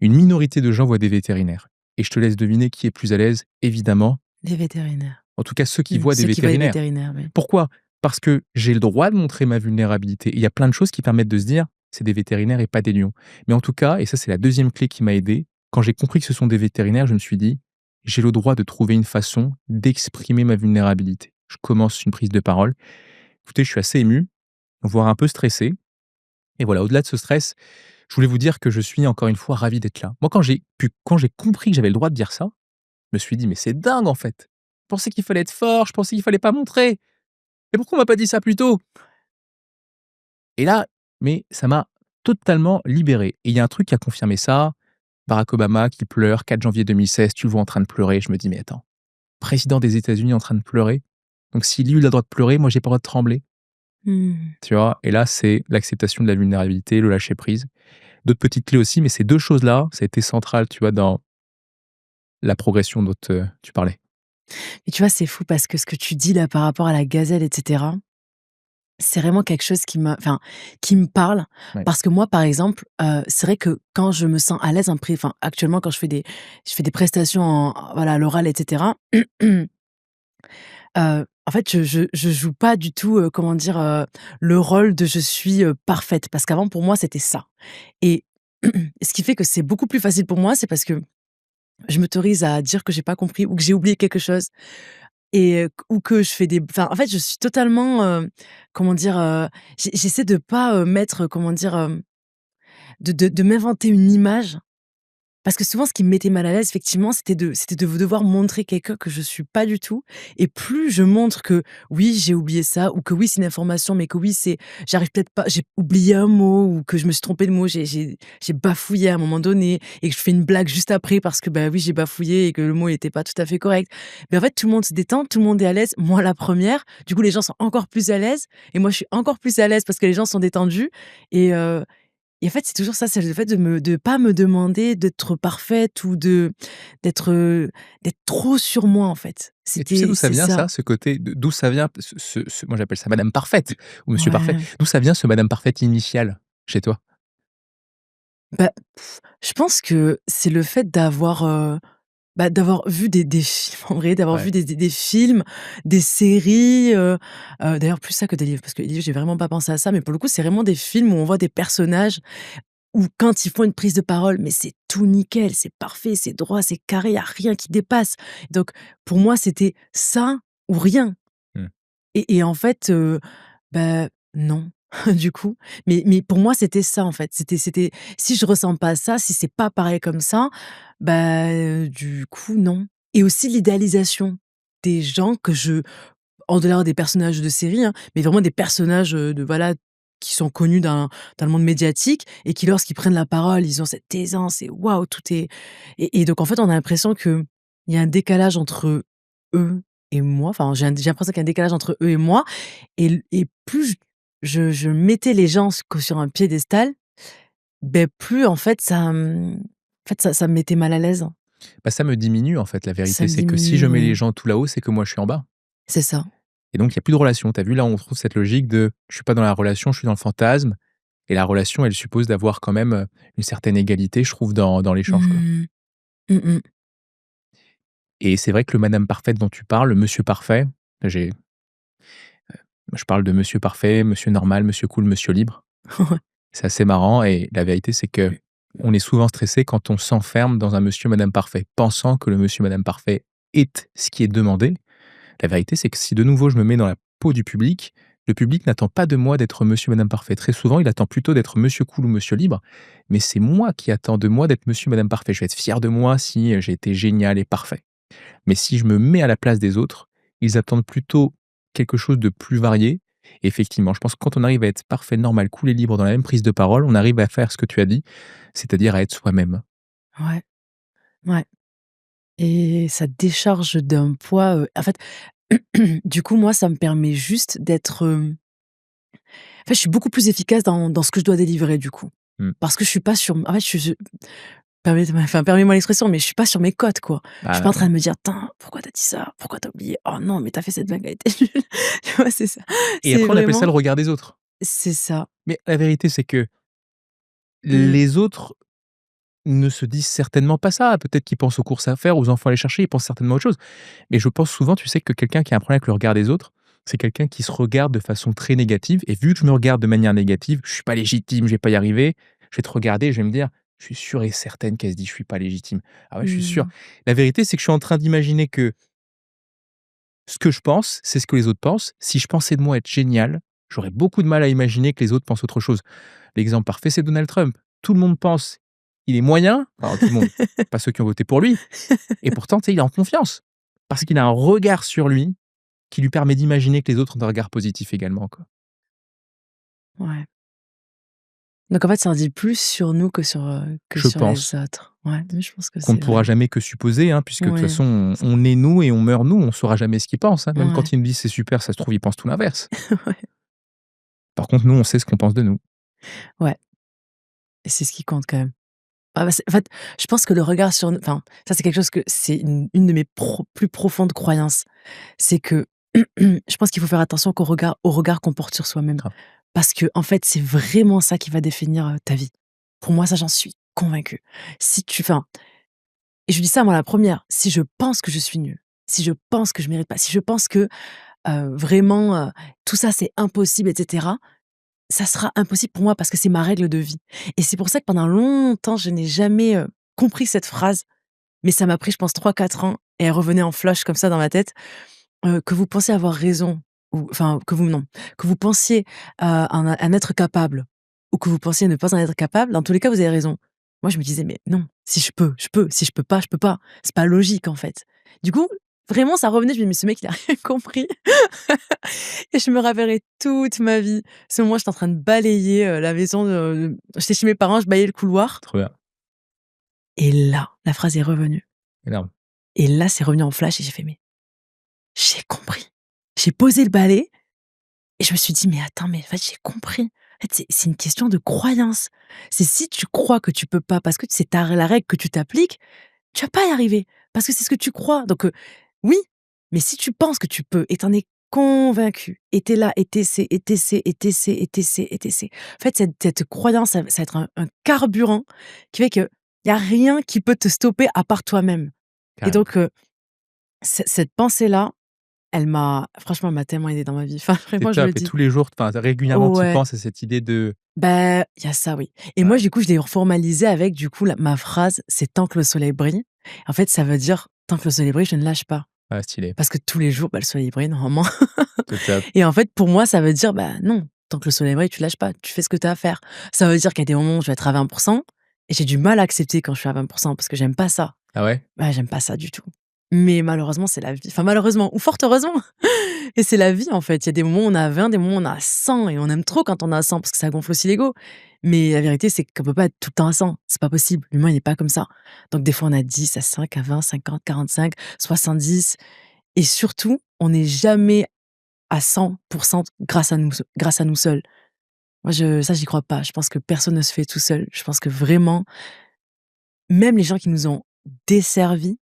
Une minorité de gens voient des vétérinaires et je te laisse deviner qui est plus à l'aise, évidemment, Les vétérinaires. en tout cas ceux qui voient des Ceux qui voient les vétérinaires. vétérinaires, oui. Pourquoi? Parce que j'ai le droit de montrer ma vulnérabilité. Il y a plein de choses qui permettent de se dire: «C'est des vétérinaires et pas des lions». Mais en tout cas, et ça c'est la deuxième clé qui m'a aidé, quand j'ai compris que ce sont des vétérinaires, je me suis dit: «J'ai le droit de trouver une façon d'exprimer ma vulnérabilité». Je commence une prise de parole. Écoutez, je suis assez ému, voire un peu stressé et voilà, au-delà de ce stress, je voulais vous dire que je suis encore une fois ravi d'être là. Moi, quand j'ai compris que j'avais le droit de dire ça, je me suis dit: «Mais c'est dingue en fait! Je pensais qu'il fallait être fort, je pensais qu'il fallait pas montrer. Et pourquoi on m'a pas dit ça plus tôt?» Et là, mais ça m'a totalement libéré et il y a un truc qui a confirmé ça, Barack Obama qui pleure, 4 janvier 2016, tu le vois en train de pleurer. Je me dis: «Mais attends, président des États-Unis en train de pleurer, donc si lui il a le droit de pleurer, moi j'ai pas le droit de trembler». Mmh. Tu vois? Et là, c'est l'acceptation de la vulnérabilité, le lâcher prise. D'autres petites clés aussi, mais ces 2 choses-là, ça a été central, tu vois, dans la progression dont, tu parlais. Et tu vois, c'est fou parce que ce que tu dis là par rapport à la gazelle et cetera, c'est vraiment quelque chose qui me parle Ouais. parce que moi, par exemple, c'est vrai que quand je me sens à l'aise actuellement quand je fais des prestations voilà, à l'oral et cetera, en fait, je joue pas du tout, comment dire? Le rôle de je suis, parfaite parce qu'avant pour moi, c'était ça et ce qui fait que c'est beaucoup plus facile pour moi, c'est parce que je m'autorise à dire que j'ai pas compris ou que j'ai oublié quelque chose et ou que je fais en fait, je suis totalement, comment dire? J'essaie de pas, mettre, comment dire? De m'inventer une image parce que souvent, ce qui me mettait mal à l'aise, effectivement, c'était de devoir montrer quelqu'un que je suis pas du tout et plus je montre que oui, j'ai oublié ça ou que oui, c'est une information, mais que oui, j'arrive peut-être pas j'ai oublié un mot ou que je me suis trompée de mot, j'ai bafouillé à un moment donné et que je fais une blague juste après parce que, bah, oui, j'ai bafouillé et que le mot était pas tout à fait correct. Mais en fait, tout le monde se détend, tout le monde est à l'aise, moi la première. Du coup, les gens sont encore plus à l'aise et moi, je suis encore plus à l'aise parce que les gens sont détendus et et en fait, c'est toujours ça, c'est le fait de pas me demander d'être parfaite ou d'être trop sur moi, en fait. Et tu sais d'où ça C'est vient ça. ça, ce côté d'où ça vient ce moi j'appelle ça madame parfaite ou monsieur parfait. Ouais. D'où ça vient ce madame parfaite initial chez toi? Bah, je pense que c'est le fait d'avoir vu des films, en vrai, d'avoir vu Ouais. des films, des séries, d'ailleurs plus ça que des livres, parce que les livres, j'ai vraiment pas pensé à ça, mais pour le coup, c'est vraiment des films où on voit des personnages où quand ils font une prise de parole, mais c'est tout nickel, c'est parfait, c'est droit, c'est carré, il y a rien qui dépasse. Donc pour moi, c'était ça ou rien Mmh. et en fait, bah, non, du coup. Mais pour moi, c'était ça, en fait. C'était si je ressens pas ça, si c'est pas pareil comme ça, bah, du coup, non et aussi l'idéalisation des gens que je en dehors des personnages de série, hein, mais vraiment des personnages, de voilà qui sont connus dans le monde médiatique et qui, lorsqu'ils prennent la parole, ils ont cette aisance et waouh, tout est et donc en fait, on a l'impression qu'il y a un décalage entre eux et moi. Enfin, j'ai l'impression qu'il y a un décalage entre eux et moi et plus je mettais les gens sur un piédestal, beh, plus en fait ça me mettait mal à l'aise. Bah, ça me diminue en fait, la Ça vérité, me c'est que si je diminue, mets les ouais. gens tout là-haut, c'est que moi je suis en bas C'est ça. et donc il y a plus de relation. Tu as vu là, on retrouve cette logique de je suis pas dans la relation, je suis dans le fantasme et la relation, elle suppose d'avoir quand même, une certaine égalité, je trouve dans l'échange, quoi. Mmh. Mmh mh. Et c'est vrai que le madame parfaite dont tu parles, le monsieur parfait, j'ai je parle de monsieur parfait, monsieur normal, monsieur cool, monsieur libre. Ouais. C'est assez marrant et la vérité, c'est que on est souvent stressé quand on s'enferme dans un monsieur madame parfait, pensant que le monsieur madame parfait est ce qui est demandé. La vérité, c'est que si de nouveau je me mets dans la peau du public, le public n'attend pas de moi d'être monsieur madame parfait. Très souvent, il attend plutôt d'être monsieur cool ou monsieur libre, mais c'est moi qui attends de moi d'être monsieur madame parfait. Je vais être fier de moi si, j'ai été génial et parfait. Mais si je me mets à la place des autres, ils attendent plutôt quelque chose de plus varié. Effectivement, je pense que quand on arrive à être parfait, normal, cool et libre dans la même prise de parole, on arrive à faire ce que tu as dit, c'est-à-dire à être soi-même. Ouais, ouais et ça décharge d'un poids, en fait, du coup, moi, ça me permet juste d'être, en fait, je suis beaucoup plus efficace dans ce que je dois délivrer, du coup. Mmh. Parce que je suis pas sur en fait, permets-moi l'expression, mais je suis pas sur mes côtes, quoi. Je suis pas Bah, en train de me dire: «Tin, pourquoi t'as dit ça? Pourquoi t'as oublié? Oh non, mais t'as fait cette blague, elle était nulle». Tu vois, c'est ça. et C'est après on appelle ça vraiment le regard des autres. c'est ça. Mais la vérité, c'est que Mmh. les autres ne se disent certainement pas ça. Peut-être qu'ils pensent aux courses à faire, aux enfants à aller chercher, ils pensent certainement à autre chose. Mais je pense souvent, tu sais, que quelqu'un qui a un problème avec le regard des autres, c'est quelqu'un qui se regarde de façon très négative et vu que je me regarde de manière négative, je suis pas légitime, je vais pas y arriver, je vais te regarder et je vais me dire: «Je suis sûr et certaine qu'elle se dit: "Je suis pas légitime"». Ah ouais, je suis sûr. Mmh. La vérité, c'est que je suis en train d'imaginer que ce que je pense, c'est ce que les autres pensent. Si je pensais de moi être génial, j'aurais beaucoup de mal à imaginer que les autres pensent autre chose. L'exemple parfait, c'est Donald Trump. Tout le monde pense il est moyen, enfin tout le monde, pas ceux qui ont voté pour lui, et pourtant, tu sais, il est en confiance. Parce qu'il a un regard sur lui qui lui permet d'imaginer que les autres ont un regard positif également, quoi. Ouais. Donc en fait, ça en dit plus sur nous que Je sur les pense autres. Ouais, mais je pense que qu'on ne c'est pourra vrai. jamais que supposer, hein, puisque de toute Ouais. façon, on est nous et on meurt nous, on saura jamais ce qu'ils pensent, hein. Même Ouais. quand ils nous disent: «C'est super», ça se trouve, ils pensent tout l'inverse. Ouais. Par contre, nous, on sait ce qu'on pense de nous. Ouais et c'est ce qui compte quand même. Ah bah, c'est en fait, je pense que le regard sur nous enfin, ça c'est quelque chose que c'est une de mes plus profondes croyances. C'est que je pense qu'il faut faire attention au regard qu'on porte sur soi-même. Grave. Parce que en fait, c'est vraiment ça qui va définir, ta vie. Pour moi, ça, j'en suis convaincue. Si tu enfin et je dis ça moi la première, si je pense que je suis nulle, si je pense que je mérite pas, si je pense que, vraiment, tout ça c'est impossible et cetera, ça sera impossible pour moi parce que c'est ma règle de vie et c'est pour ça que pendant longtemps, je n'ai jamais, compris cette phrase, mais ça m'a pris je pense 3 4 ans et elle revenait en flash comme ça dans ma tête, que vous pensez avoir raison ou enfin que vous pensiez, en être capable ou que vous pensiez ne pas en être capable, dans tous les cas, vous avez raison. Moi, je me disais: «Mais non, si je peux, je peux, si je peux pas, je peux pas». C'est pas logique, en fait. Du coup, vraiment, ça revenait, je me dis: «Mais ce mec, il a rien compris» et je me rappellerai toute ma vie. Ce moment, j'étais en train de balayer, la maison, j'étais chez mes parents, je balayais le couloir Trop bien. et là, la phrase est revenue Énorme. et là, c'est revenu en flash et j'ai fait: «Mais j'ai compris». J'ai posé le balai et je me suis dit: «Mais attends, mais en fait, j'ai compris. En fait, c'est une question de croyance. C'est si tu crois que tu peux pas parce que c'est ta la règle que tu t'appliques, tu vas pas y arriver parce que c'est ce que tu crois. Donc oui, mais si tu penses que tu peux et tu en es convaincu et tu es là et tu essaies et tu essaies et tu essaies et tu essaies et tu essaies». En fait, cette croyance, ça va être un carburant qui fait qu'il y a rien qui peut te stopper à part toi-même et Carrément. donc cette pensée-là, elle m'a franchement, elle m'a tellement aidée dans ma vie. Enfin, C'est vraiment, je le top et dis. tous les jours, enfin, régulièrement, tu y Ouais, penses à cette idée de bah, il y a ça, oui et ouais, moi, du coup, je l'ai reformalisé avec, du coup, la ma phrase, c'est: «Tant que le soleil brille». En fait, ça veut dire: «Tant que le soleil brille, je ne lâche pas». ouais, stylé. Parce que tous les jours, bah, le soleil brille normalement C'est top. et en fait, pour moi, ça veut dire: «Bah, non, tant que le soleil brille, tu lâches pas, tu fais ce que tu as à faire». Ça veut dire qu'il y a des moments où je vais être à 20 et j'ai du mal à accepter quand je suis à 20 parce que j'aime pas ça. Ah ouais? Ouais, j'aime pas ça du tout. Mais malheureusement, c'est la vie. Enfin malheureusement ou fort heureusement et c'est la vie, en fait. Il y a des moments où on a 20, des moments où on a 100 et on aime trop quand on a 100 parce que ça gonfle aussi l'ego. Mais la vérité, c'est qu'on peut pas être tout le temps à 100. C'est pas possible. L'humain, il est pas comme ça. Donc des fois, on a 10, à 5, à 20, 50, 45, 70 et surtout, on n'est jamais à 100% grâce à nous seuls. Moi, j'y crois pas. Je pense que personne ne se fait tout seul. Je pense que vraiment, même les gens qui nous ont desservis,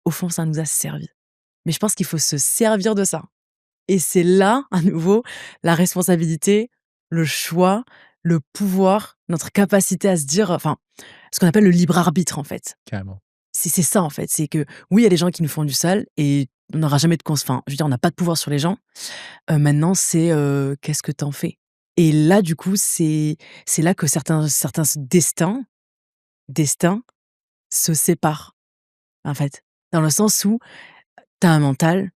au fond, ça nous a servi. Mais je pense qu'il faut se servir de ça. Et c'est là, à nouveau, la responsabilité, le choix, le pouvoir, notre capacité à se dire, enfin, ce qu'on appelle le libre arbitre, en fait. Carrément. C'est ça, en fait. C'est que, oui, il y a des gens qui nous font du sale et on n'aura jamais de enfin, je veux dire, on n'a pas de pouvoir sur les gens. Maintenant, c'est, qu'est-ce que t'en fais? Et là, du coup, c'est là que certains destins se séparent, en fait. Dans le sens où t'as un mental,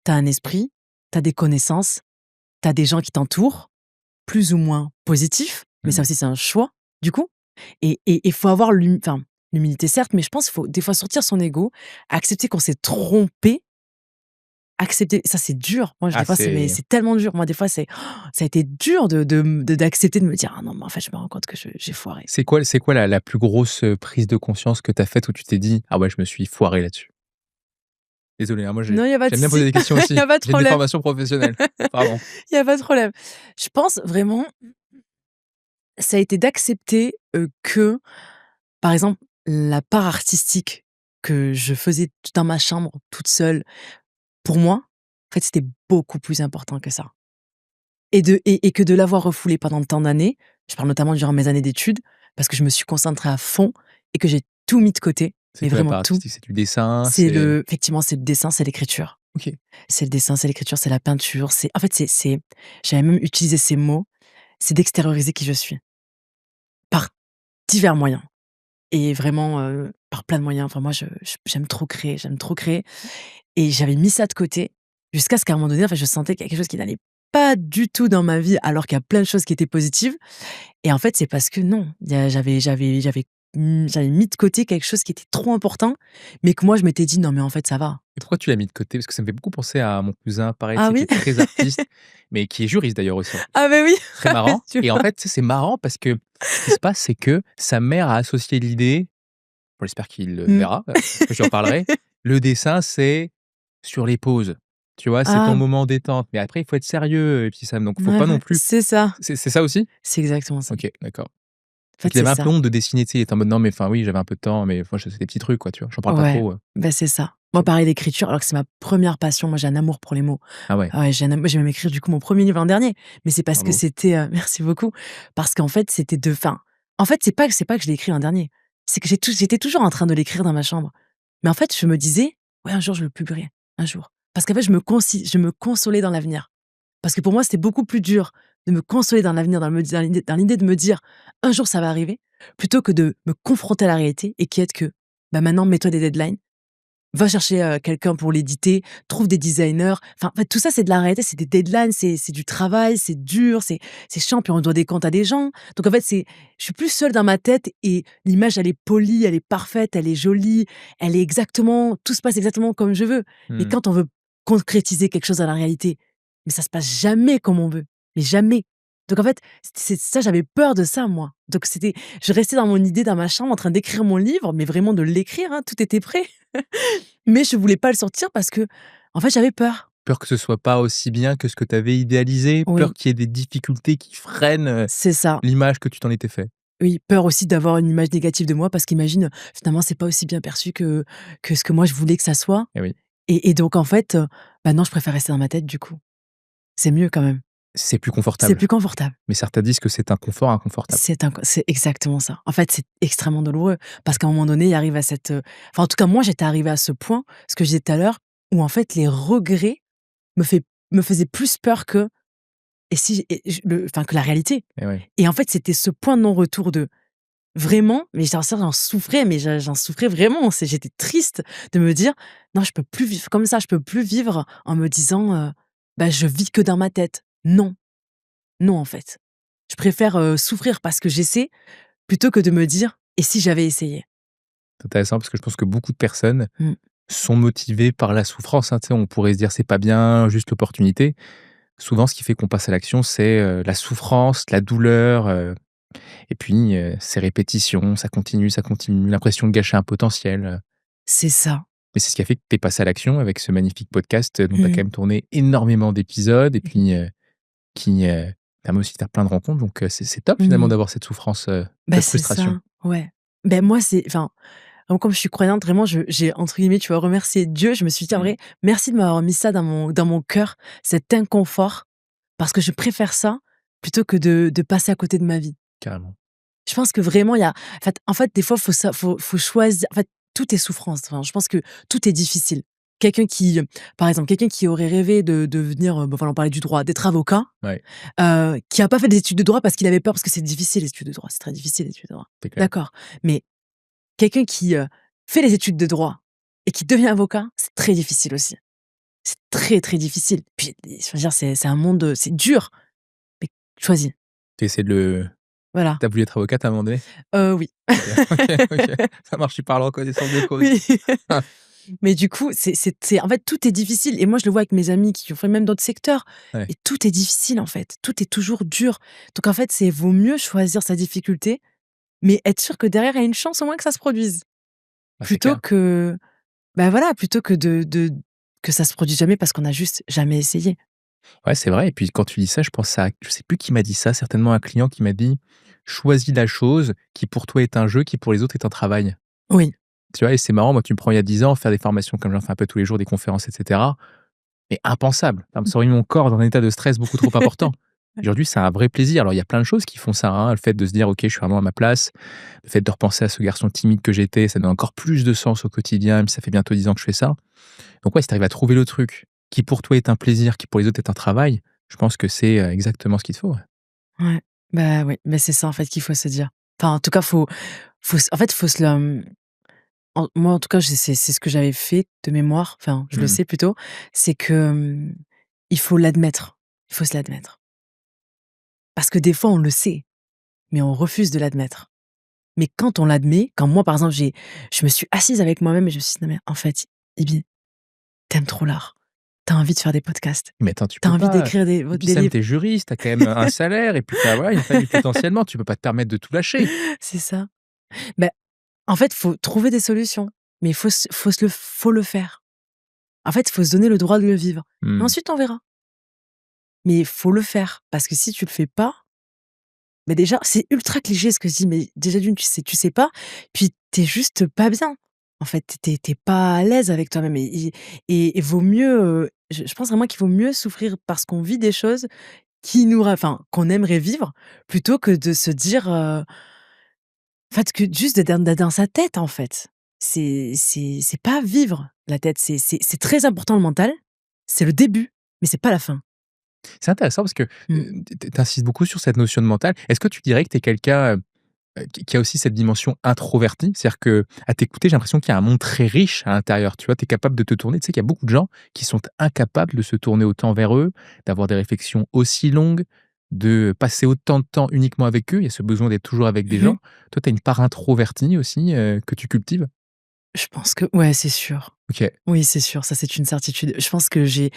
t'as un esprit, t'as des connaissances, t'as des gens qui t'entourent, plus ou moins positifs, mais ça Mmh. aussi, c'est un choix, du coup. Et il faut avoir enfin, l'humilité, certes, mais je pense qu'il faut des fois sortir son ego, accepter qu'on s'est trompé, accepter ça, c'est dur. Moi, Ah des fois, c'est c'est tellement dur. Moi, des fois, ça a été dur d'accepter de me dire: «Ah non, mais en fait, je me rends compte que j'ai foiré». c'est quoi la plus grosse, prise de conscience que tu as faite où tu t'es dit: «Ah ouais, je me suis foiré là-dessus»? Désolé, hein, moi Non, il y a pas de j'aime bien poser souci, des questions il y aussi. a pas de J'ai une problème. déformation professionnelle. Pardon. Il y a pas de problème. Je pense vraiment, ça a été d'accepter, que, par exemple, la part artistique que je faisais dans ma chambre, toute seule, pour moi, en fait, c'était beaucoup plus important que ça et que de l'avoir refoulé pendant tant d'années, je parle notamment durant mes années d'études, parce que je me suis concentrée à fond et que j'ai tout mis de côté, C'est mais quoi la vraiment part tout. artistique? C'est du dessin? C'est C'est le effectivement, c'est le dessin, c'est l'écriture. OK. C'est le dessin, c'est l'écriture, c'est la peinture, c'est en fait, j'avais même utilisé ces mots, c'est d'extérioriser qui je suis, par divers moyens et vraiment, par plein de moyens. Enfin moi, j'aime trop créer et j'avais mis ça de côté jusqu'à ce qu'à un moment donné, en fait, je sentais qu'il y a quelque chose qui n'allait pas du tout dans ma vie alors qu'il y a plein de choses qui étaient positives et en fait, c'est parce que non, il y a j'avais mis de côté quelque chose qui était trop important, mais que moi je m'étais dit: «Non mais en fait ça va». Et pourquoi tu l'as mis de côté? Parce que ça me fait beaucoup penser à mon cousin, pareil, tu Ah sais, qui oui? est très artiste, mais qui est juriste d'ailleurs aussi. Ah beh oui, Très marrant tu et en vois? fait, tu sais, c'est marrant parce que ce qui se passe, c'est que sa mère a associé l'idée, bon j'espère qu'il le Mmh. verra, que je lui en parlerai. Le dessin, c'est sur les pauses, tu vois? C'est ton Ah, moment détente, mais après il faut être sérieux et puis ça donc faut ouais, pas non ouais, plus c'est ça, c'est ça aussi? c'est exactement ça. OK, d'accord. En Donc fait, il c'est avait un peu ça. honte de dessiner, tu sais, il était en mode: «Non mais enfin oui, j'avais un peu de temps, mais moi je c'est des petits trucs quoi», tu vois? J'en parle pas Ouais, trop, bah, c'est ça. Moi, OK. pareil, l'écriture, alors que c'est ma première passion. Moi, j'ai un amour pour les mots. Ah ouais, Ah ouais, j'ai même écrit, du coup, mon premier livre l'an dernier. Mais c'est parce que bravo. c'était, merci beaucoup. Parce qu'en fait, c'était de fin en fait, c'est pas que je l'ai écrit l'an dernier. C'est que j'étais toujours en train de l'écrire dans ma chambre. Mais en fait, je me disais: «Ouais, un jour, je le publierai, un jour». Parce qu'en fait, je me consolais dans l'avenir. Parce que pour moi, c'était beaucoup plus dur de me consoler dans l'avenir, dans l'idée de me dire: «Un jour, ça va arriver», plutôt que de me confronter à la réalité et qui est que, bah, maintenant, mets-toi des deadlines, va chercher, quelqu'un pour l'éditer, trouve des designers. Enfin, en fait, tout ça, c'est de la réalité, c'est des deadlines, c'est du travail, c'est dur, c'est chiant, puis on doit des comptes à des gens. Donc en fait, je suis plus seule dans ma tête et l'image, elle est polie, elle est parfaite, elle est jolie, elle est exactement tout se passe exactement comme je veux. Mais Mmh. quand on veut concrétiser quelque chose dans la réalité, mais ça se passe jamais comme on veut, mais jamais. Donc en fait, c'est ça, j'avais peur de ça, moi. Donc je restais dans mon idée, dans ma chambre, en train d'écrire mon livre, mais vraiment de l'écrire, hein, tout était prêt. Mais je voulais pas le sortir parce que, en fait, j'avais peur. Peur que ce soit pas aussi bien que ce que tu avais idéalisé? Peur Oui, qu'il y ait des difficultés qui freinent, c'est ça. l'image que tu t'en étais fait? Oui, peur aussi d'avoir une image négative de moi parce qu'imagine, finalement, c'est pas aussi bien perçu que ce que moi je voulais que ça soit Eh oui. et donc en fait, bah, non, je préfère rester dans ma tête du coup. C'est mieux quand même. C'est plus C'est confortable, plus confortable. mais certains disent que c'est un confort inconfortable. C'est exactement ça. En fait, c'est extrêmement douloureux parce qu'à un moment donné, il arrive à enfin, en tout cas, moi, j'étais arrivée à ce point, ce que je disais tout à l'heure, où en fait, les regrets me fait me faisaient plus peur que et si et je le enfin, que la réalité. Eh ouais. Et en fait, c'était ce point de non-retour de vraiment, mais j'en souffrais, mais j'en souffrais vraiment. J'étais triste de me dire: «Non, je peux plus vivre comme ça, je peux plus vivre en me disant, bah, je vis que dans ma tête». Non, non, en fait. Je préfère, souffrir parce que j'essaie, plutôt que de me dire: «Et si j'avais essayé?» C'est intéressant parce que je pense que beaucoup de personnes Mmh. sont motivés par la souffrance, hein, tu sais, on pourrait se dire: «C'est pas bien, juste l'opportunité». Souvent, ce qui fait qu'on passe à l'action, c'est, la souffrance, la douleur, et puis, ces répétitions, ça continue, l'impression de gâcher un potentiel, C'est ça. mais c'est ce qui a fait que tu es passé à l'action avec ce magnifique podcast, dont tu as Mmh quand même tourné énormément d'épisodes et mh. puis, qui, permet aussi de faire plein de rencontres, donc c'est top finalement Mmh. d'avoir cette souffrance, Bah, cette c'est frustration. ça, ouais. Ben moi, c'est enfin, comme je suis croyante, vraiment, j'ai entre guillemets, tu vois, remercié Dieu. Je me suis dit: «En Mmh, vrai, merci de m'avoir mis ça dans mon cœur, cet inconfort, parce que je préfère ça plutôt que de passer à côté de ma vie». carrément. Je pense que vraiment il y a en fait, des fois, faut choisir en fait, tout est souffrance. Enfin, je pense que tout est difficile. Quelqu'un qui, par exemple, quelqu'un qui aurait rêvé de devenir, bah, voilà, on parlait du droit, d'être avocat, Ouais, qui a pas fait des études de droit parce qu'il avait peur, parce que c'est difficile les études de droit, c'est très difficile les études de droit. c'est clair. D'accord, mais quelqu'un qui, fait les études de droit et qui devient avocat, c'est très difficile aussi. C'est très, très difficile. Puis, je veux dire, c'est un monde, c'est dur, mais choisis. Tu essaies de le Voilà. tu voulu être avocate à un moment donné? Oui. OK, OK, OK. Ça marche, tu parles en connaissance de cause. Oui. Mais du coup, c'est en fait, tout est difficile et moi, je le vois avec mes amis qui ont fait même d'autres secteurs Ouais, et tout est difficile, en fait. Tout est toujours dur. Donc en fait, c'est vaut mieux choisir sa difficulté, mais être sûr que derrière, il y a une chance au moins que ça se produise. bah, c'est Plutôt clair. que bah, voilà, plutôt que de que ça se produise jamais parce qu'on a juste jamais essayé. Ouais, c'est vrai et puis quand tu dis ça, je pense à je sais plus qui m'a dit ça, certainement un client qui m'a dit: «Choisis la chose qui pour toi est un jeu, qui pour les autres est un travail». Oui. Tu vois? Et c'est marrant, moi, tu me prends il y a 10 ans, faire des formations comme j'en fais un peu tous les jours, des conférences et cetera, mais impensable. Ça aurait mis mon corps dans un état de stress beaucoup trop important. Aujourd'hui, c'est un vrai plaisir. Alors, il y a plein de choses qui font ça, hein, le fait de se dire: «OK, je suis vraiment à ma place», le fait de repenser à ce garçon timide que j'étais, ça donne encore plus de sens au quotidien, même si ça fait bientôt 10 ans que je fais ça. Donc ouais, si tu arrives à trouver le truc qui pour toi est un plaisir, qui pour les autres est un travail, je pense que c'est, exactement ce qu'il te faut, ouais. Ouais. Bah, oui, mais c'est ça, en fait, qu'il faut se dire. Enfin, en tout cas, faut se en fait, faut se le, moi, en tout cas, c'est ce que j'avais fait de mémoire, enfin, je le Mmh. sais plutôt, c'est que, il faut l'admettre. Il faut se l'admettre. Parce que des fois, on le sait, mais on refuse de l'admettre. Mais quand on l'admet, quand moi, par exemple, je me suis assise avec moi-même et je me suis dit: «Non, mais en fait, Ibi, tu trop l'art. Tu as envie de faire des podcasts. Mais attends, tu Tu as peux envie pas d'écrire et puis des Sam, livres». tu es juriste, tu as quand même, un salaire et puis tu as voilà, une famille potentiellement, tu peux pas te permettre de tout lâcher. C'est ça. Ben en fait, faut trouver des solutions, mais faut le faire. En fait, il faut se donner le droit de le vivre et Mmh. ensuite on verra. Mais il faut le faire parce que si tu le fais pas, mais déjà, c'est ultra cliché ce que je dis, mais déjà d'une, tu sais pas, puis tu es juste pas bien. En fait, tu es pas à l'aise avec toi-même et vaut mieux, je pense vraiment qu'il vaut mieux souffrir parce qu'on vit des choses qui nous ra enfin, qu'on aimerait vivre plutôt que de se dire, en fait, que juste d'être dans sa tête, en fait. C'est pas vivre la tête, c'est très important le mental, c'est le début, mais c'est pas la fin. C'est intéressant parce que, Mmh. tu insistes beaucoup sur cette notion de mental. Est-ce que tu dirais que tu es quelqu'un, qui a aussi cette dimension introvertie? C'est-à-dire qu'à t'écouter, j'ai l'impression qu'il y a un monde très riche à l'intérieur, tu vois? Tu es capable de te tourner, tu sais qu'il y a beaucoup de gens qui sont incapables de se tourner autant vers eux, d'avoir des réflexions aussi longues, de passer autant de temps uniquement avec eux. Il y a ce besoin d'être toujours avec des Mmh mh. gens. Toi, tu as une part introvertie aussi, que tu cultives? Je pense que ouais, c'est sûr. OK. Oui, c'est sûr, ça, c'est une certitude. Je pense que j'ai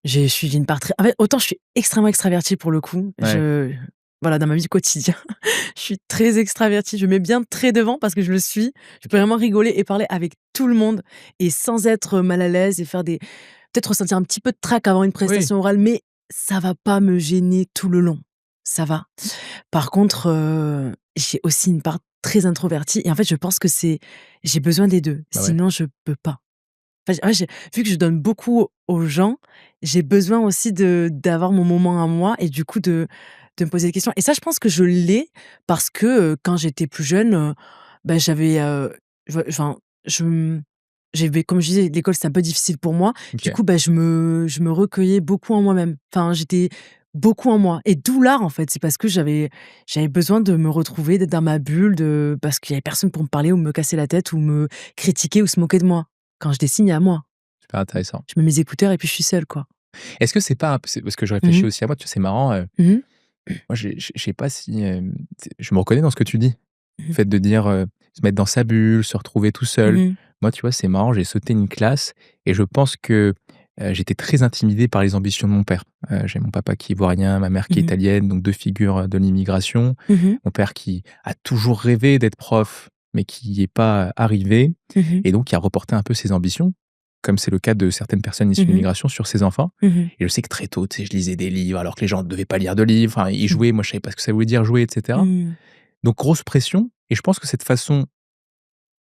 je suis une part très en fait, autant je suis extrêmement extravertie pour le coup, Ouais. voilà, dans ma vie quotidienne, je suis très extravertie, je mets bien très devant parce que je le suis. Je peux OK. vraiment rigoler et parler avec tout le monde et sans être mal à l'aise et faire des peut-être ressentir un petit peu de trac avant une Oui. prestation orale, mais ça va pas me gêner tout le long, ça va. Par contre, j'ai aussi une part très introvertie et en fait, je pense que j'ai besoin des 2. Bah, ouais. Sinon je peux pas. Enfin, j'ai vu que je donne beaucoup aux gens, j'ai besoin aussi d'avoir mon moment à moi et du coup de me poser des questions et ça, je pense que je l'ai parce que, quand j'étais plus jeune, bah, j'avais, enfin, je m j'avais comme je disais, l'école, c'était un peu difficile pour moi. Du OK. coup, bah, je me recueillais beaucoup en moi-même. Enfin, j'étais beaucoup en moi et d'où l'art, en fait. C'est parce que j'avais besoin de me retrouver, d'être dans ma bulle, parce qu'il y avait personne pour me parler ou me casser la tête ou me critiquer ou se moquer de moi. Quand je dessine, il y a moi. Super intéressant. Je mets mes écouteurs et puis je suis seule, quoi. Est-ce que c'est pas un c'est parce que je Mmh réfléchis mh. aussi à moi, tu vois, c'est marrant, Mmh moi, je sais pas si, je me reconnais dans ce que tu dis. Mmh Le mh. fait de dire, se mettre dans sa bulle, se retrouver tout seul. Mmh Moi, tu vois, c'est marrant, j'ai sauté une classe et je pense que, j'étais très intimidé par les ambitions de mon père. J'ai mon papa qui est ivoirien, ma mère qui est Mmh mh. italienne, donc 2 figures, de l'immigration. Mmh. Mon père qui a toujours rêvé d'être prof, mais qui y est pas arrivé Mmh. et donc qui a reporté un peu ses ambitions, comme c'est le cas de certaines personnes issues de Mmh. l'immigration, sur ses enfants. Mmh. Et je sais que très tôt, tu sais, je lisais des livres alors que les gens ne devaient pas lire de livres. Enfin, ils Mmh. jouaient, moi je savais pas ce que ça voulait dire jouer et cetera. Mmh. Donc grosse pression et je pense que cette façon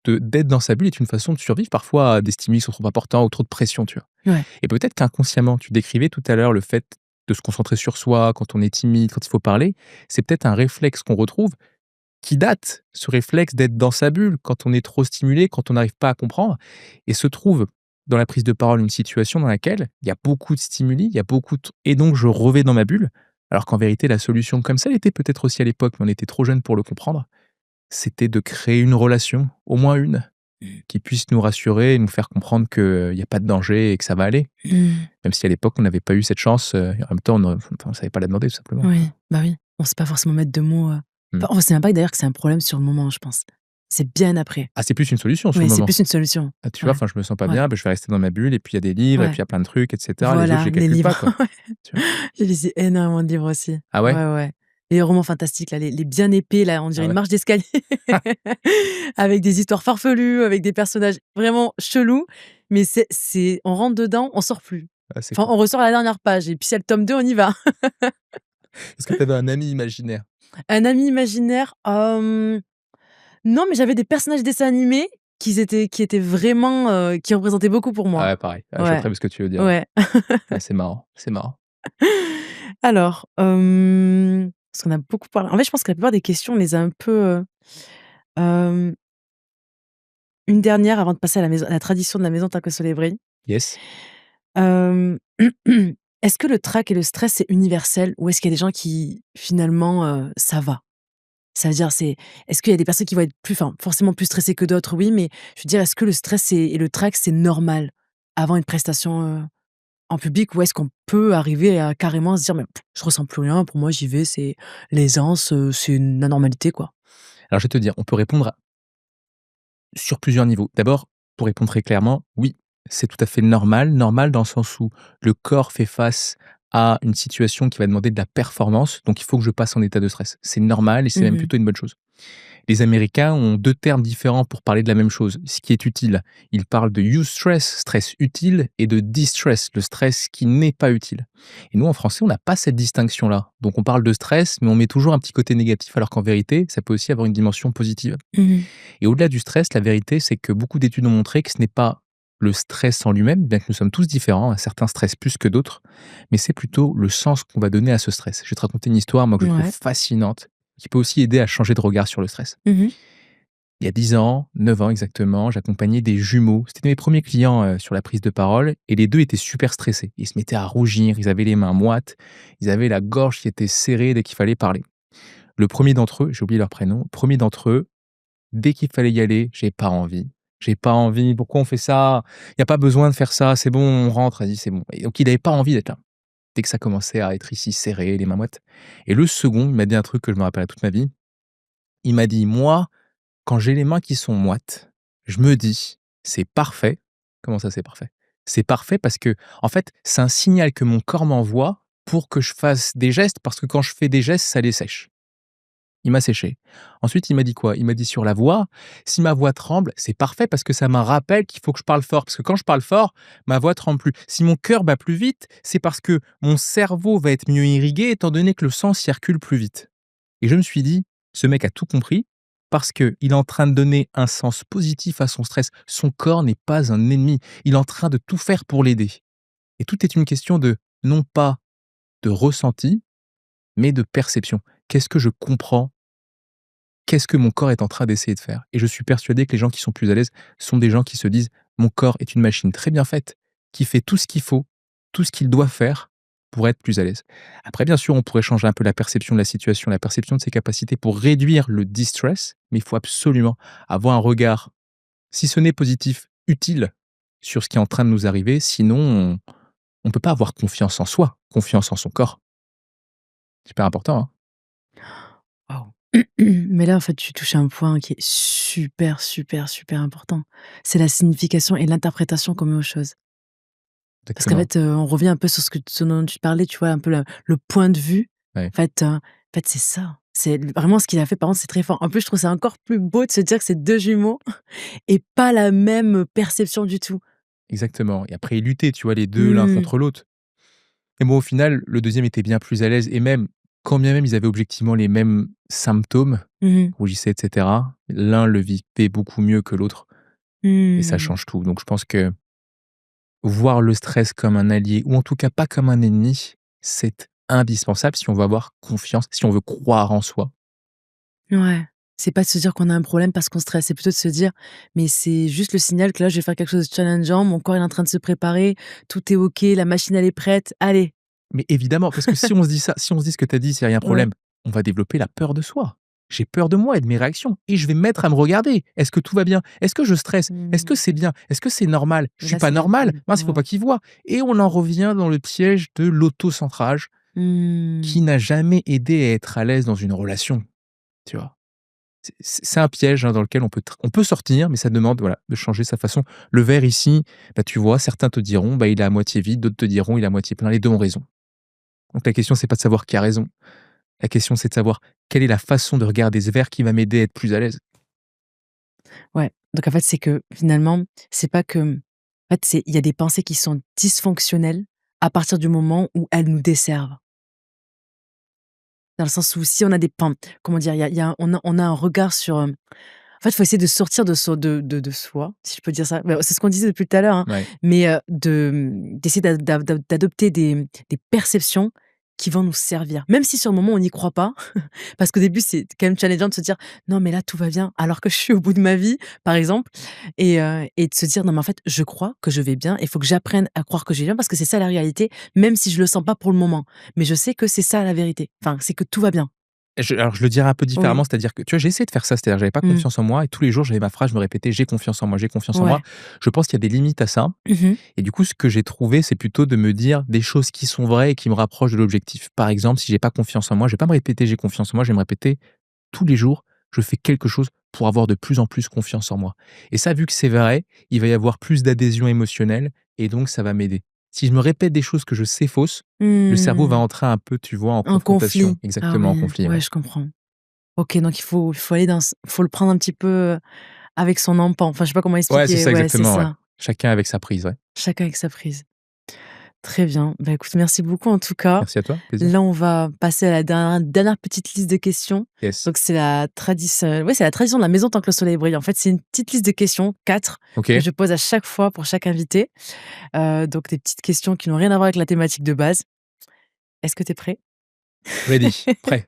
d'être dans sa bulle est une façon de survivre parfois à des stimuli qui sont trop importants ou trop de pression, tu vois? Ouais. Et peut-être qu'inconsciemment, tu décrivais tout à l'heure le fait de se concentrer sur soi quand on est timide, quand il faut parler, c'est peut-être un réflexe qu'on retrouve qui date, ce réflexe d'être dans sa bulle quand on est trop stimulé, quand on n'arrive pas à comprendre et se trouve dans la prise de parole une situation dans laquelle il y a beaucoup de stimuli, il y a beaucoup de et donc je revais dans ma bulle, alors qu'en vérité la solution comme ça l'était peut-être aussi à l'époque, mais on était trop jeunes pour le comprendre, c'était de créer une relation, au moins une, Mmh. qui puisse nous rassurer et nous faire comprendre qu'il y a pas de danger et que ça va aller. Mmh. Même si à l'époque on n'avait pas eu cette chance, et en même temps on savait pas la demander tout simplement. Oui, bah, oui. On sait pas forcément mettre de mots, Mmh. enfin, on sait même pas d'ailleurs que c'est un problème sur le moment, je pense. C'est bien après. Ah, c'est plus une solution sur Oui, le c'est moment. plus une solution. Ah, tu vois? Ouais, Enfin, je me sens pas ouais, bien, bah, je vais rester dans ma bulle et puis il y a des livres et puis ouais. il y a plein de trucs et cetera. Les autres, je Voilà, les les calcule pas, livres, quoi. ouais. Tu vois? J'ai lisé énormément de livres aussi. Ah ouais? Ouais, ouais. Les romans fantastiques là, les bien épais là, on Ah dirait une ouais? marche d'escalier avec des histoires farfelues, avec des personnages vraiment chelous, mais c'est on rentre dedans, on sort plus. Ah, c'est Enfin, cool. on ressort à la dernière page et puis c'est le tome 2, on y va. Est-ce que tu avais un ami imaginaire? Un ami imaginaire, non, mais j'avais des personnages dessins animés qui étaient vraiment, qui représentaient beaucoup pour Ah moi. ouais, pareil. Ah, je vois Ouais, très bien ce que tu veux dire, ouais. ouais. Ah, c'est marrant, c'est marrant. Alors, parce qu'on a beaucoup parlé en fait, je pense que la plupart des questions, on les a un peu, hem, une dernière avant de passer à la tradition de la maison tant que le soleil brille. Yes. Hem, est-ce que le trac et le stress, c'est universel ou est-ce qu'il y a des gens qui finalement, ça va? Ça veut dire, est-ce qu'il y a des personnes qui vont être plus enfin, forcément plus stressées que d'autres, oui, mais je veux dire, est-ce que le stress et le trac, c'est normal avant une prestation, en public ou est-ce qu'on peut arriver à carrément se dire: «Mais je ressens plus rien, pour moi j'y vais, c'est l'aisance, c'est la normalité, quoi»? Alors je vais te dire, on peut répondre sur plusieurs niveaux. D'abord, pour répondre très clairement, oui, c'est tout à fait normal. Normal dans le sens où le corps fait face à une situation qui va demander de la performance, donc il faut que je passe en état de stress. C'est normal et c'est même Mmh. plutôt une bonne chose. Les Américains ont 2 termes différents pour parler de la même chose, ce qui est utile. Ils parlent de eustress, stress utile, et de distress, le stress qui n'est pas utile. Et nous, en français, on n'a pas cette distinction-là. Donc on parle de stress, mais on met toujours un petit côté négatif, alors qu'en vérité, ça peut aussi avoir une dimension positive. Mmh. Et au-delà du stress, la vérité, c'est que beaucoup d'études ont montré que ce n'est pas le stress en lui-même, bien que nous sommes tous différents, hein, certains stressent plus que d'autres, mais c'est plutôt le sens qu'on va donner à ce stress. Je vais te raconter une histoire, moi, que je trouve Ouais. fascinante, qui peut aussi aider à changer de regard sur le stress. Mmh. Il y a 10 ans, 9 ans exactement, j'accompagnais des jumeaux. C'était mes premiers clients, sur la prise de parole et les 2 étaient super stressés. Ils se mettaient à rougir, ils avaient les mains moites, ils avaient la gorge qui était serrée dès qu'il fallait parler. Le premier d'entre eux, j'ai oublié leur prénom, le 1er d'entre eux, dès qu'il fallait y aller: «J'ai pas envie, j'ai pas envie, pourquoi on fait ça? Il y a pas besoin de faire ça, c'est bon, on rentre, vas-y, c'est bon» et donc il avait pas envie d'être là. Dès que ça commençait à être ici serré, les mains moites et le second, il m'a dit un truc que je me rappellerai toute ma vie. Il m'a dit: «Moi, quand j'ai les mains qui sont moites, je me dis: "C'est parfait"». Comment ça, c'est parfait? C'est parfait parce que en fait, c'est un signal que mon corps m'envoie pour que je fasse des gestes parce que quand je fais des gestes, ça les sèche. Il m'a séché. Ensuite, il m'a dit quoi? Il m'a dit sur la voix: «Si ma voix tremble, c'est parfait parce que ça me rappelle qu'il faut que je parle fort, parce que quand je parle fort, ma voix tremble plus. Si mon cœur bat plus vite, c'est parce que mon cerveau va être mieux irrigué étant donné que le sang circule plus vite». Et je me suis dit: «Ce mec a tout compris parce qu'il est en train de donner un sens positif à son stress. Son corps n'est pas un ennemi. Il est en train de tout faire pour l'aider». Et tout est une question de, non pas de ressenti, mais de perception. Qu'est-ce que je comprends? Qu'est-ce que mon corps est en train d'essayer de faire? Et je suis persuadé que les gens qui sont plus à l'aise sont des gens qui se disent: «Mon corps est une machine très bien faite, qui fait tout ce qu'il faut, tout ce qu'il doit faire pour être plus à l'aise». Après bien sûr, on pourrait changer un peu la perception de la situation, la perception de ses capacités pour réduire le distress, mais il faut absolument avoir un regard, si ce n'est positif, utile sur ce qui est en train de nous arriver, sinon on peut pas avoir confiance en soi, confiance en son corps. Super important, hein? Waouh! Mais là, en fait, tu touches à un point qui est super, super, super important. C'est la signification et l'interprétation qu'on met aux choses. Parce qu'en Exactement. fait, on revient un peu sur ce dont tu parlais, tu vois? Un peu le point de vue. Ouais. En fait, c'est ça. C'est vraiment ce qu'il a fait, par contre, c'est très fort. En plus, je trouve ça encore plus beau de se dire que c'est 2 jumeaux et pas la même perception du tout. Exactement et après ils luttaient, tu vois, les 2 l'un Mmh. contre l'autre et bon, au final, le deuxième était bien plus à l'aise et même quand bien même ils avaient objectivement les mêmes symptômes, Mmh mh. rougissait et cetera, l'un le vivait beaucoup mieux que l'autre et ça Mmh. change tout donc je pense que voir le stress comme un allié ou en tout cas pas comme un ennemi, c'est indispensable si on veut avoir confiance, si on veut croire en soi. Ouais. C'est pas de se dire qu'on a un problème parce qu'on stresse, c'est plutôt de se dire: «Mais c'est juste le signal que là, je vais faire quelque chose de challengeant, mon corps il est en train de se préparer, tout est OK, la machine elle est prête, allez!» Mais évidemment, parce que si on se dit ça, si on se dit ce que tu as dit, c'est: «Il y a un Ouais. problème», on va développer la peur de soi. J'ai peur de moi et de mes réactions et je vais me mettre à me regarder. Est-ce que tout va bien? Est-ce que je stresse? Est-ce que Mmh. c'est bien? Est-ce que c'est normal? Je Et suis là, pas c'est même normal? plus Mince, il faut ouais. pas qu'il voit et on en revient dans le piège de l'auto-centrage Mmh. qui n'a jamais aidé à être à l'aise dans une relation, tu vois? C'est un piège, hein, dans lequel on peut sortir, mais ça demande, voilà, de changer sa façon. Le verre ici, bah, tu vois, certains te diront: «Bah, il est à moitié vide», d'autres te diront: «Il est à moitié plein». Les 2 ont raison. Donc la question, c'est pas de savoir qui a raison. La question, c'est de savoir quelle est la façon de regarder ce verre qui va m'aider à être plus à l'aise. Ouais, donc en fait, c'est que finalement, c'est pas que en fait, c'est il y a des pensées qui sont dysfonctionnelles à partir du moment où elles nous desservent. Dans le sens où si on a des pen comment dire? Il y a on a un regard sur, en fait, il faut essayer de sortir de soi, si je peux dire ça. Bah, c'est ce qu'on disait depuis tout à l'heure, hein, Ouais. mais d'essayer d'adopter des perceptions qui vont nous servir. Même si sur le moment on n'y croit pas, parce qu'au début c'est quand même challengeant de se dire: «Non mais là tout va bien», alors que je suis au bout de ma vie, par exemple et de se dire: «Non mais en fait je crois que je vais bien, il faut que j'apprenne à croire que je vais bien parce que c'est ça la réalité, même si je le sens pas pour le moment. Mais je sais que c'est ça la vérité, enfin c'est que tout va bien». Alors je le dirais un peu différemment, Oui. c'est-à-dire que, tu vois, j'ai essayé de faire ça, c'est-à-dire j'avais pas Mmh. confiance en moi et tous les jours j'avais ma phrase, je me répétais: «J'ai confiance en moi, j'ai confiance en moi». Ouais. Je pense qu'il y a des limites à ça Mmh. et du coup, ce que j'ai trouvé, c'est plutôt de me dire des choses qui sont vraies et qui me rapprochent de l'objectif. Par exemple, si j'ai pas confiance en moi, je vais pas me répéter: «J'ai confiance en moi», je vais me répéter: «Tous les jours, je fais quelque chose pour avoir de plus en plus confiance en moi» et ça, vu que c'est vrai, il va y avoir plus d'adhésion émotionnelle et donc ça va m'aider. Si je me répète des choses que je sais fausses, le cerveau va Mmh. entrer un peu, tu vois, en En confrontation. conflit. Ah Exactement, en oui, conflit, ouais, ouais. je comprends. OK, donc il faut aller dans faut le prendre un petit peu, avec son empan. Enfin, je sais pas comment Ouais, c'est expliquer. ça Ouais, c'est exactement, ouais. ça. Chacun avec sa prise, ouais. Chacun avec sa prise. Très bien. Bah, écoute, merci beaucoup en tout cas. Merci à toi, plaisir. Là, on va passer à la dernière petite liste de questions. Yes. Donc c'est la tradition de la maison tant que le soleil brille. En fait, c'est une petite liste de questions, 4, que OK, je pose à chaque fois pour chaque invité. Donc des petites questions qui n'ont rien à voir avec la thématique de base. Est-ce que tu es prêt? ready, prêt.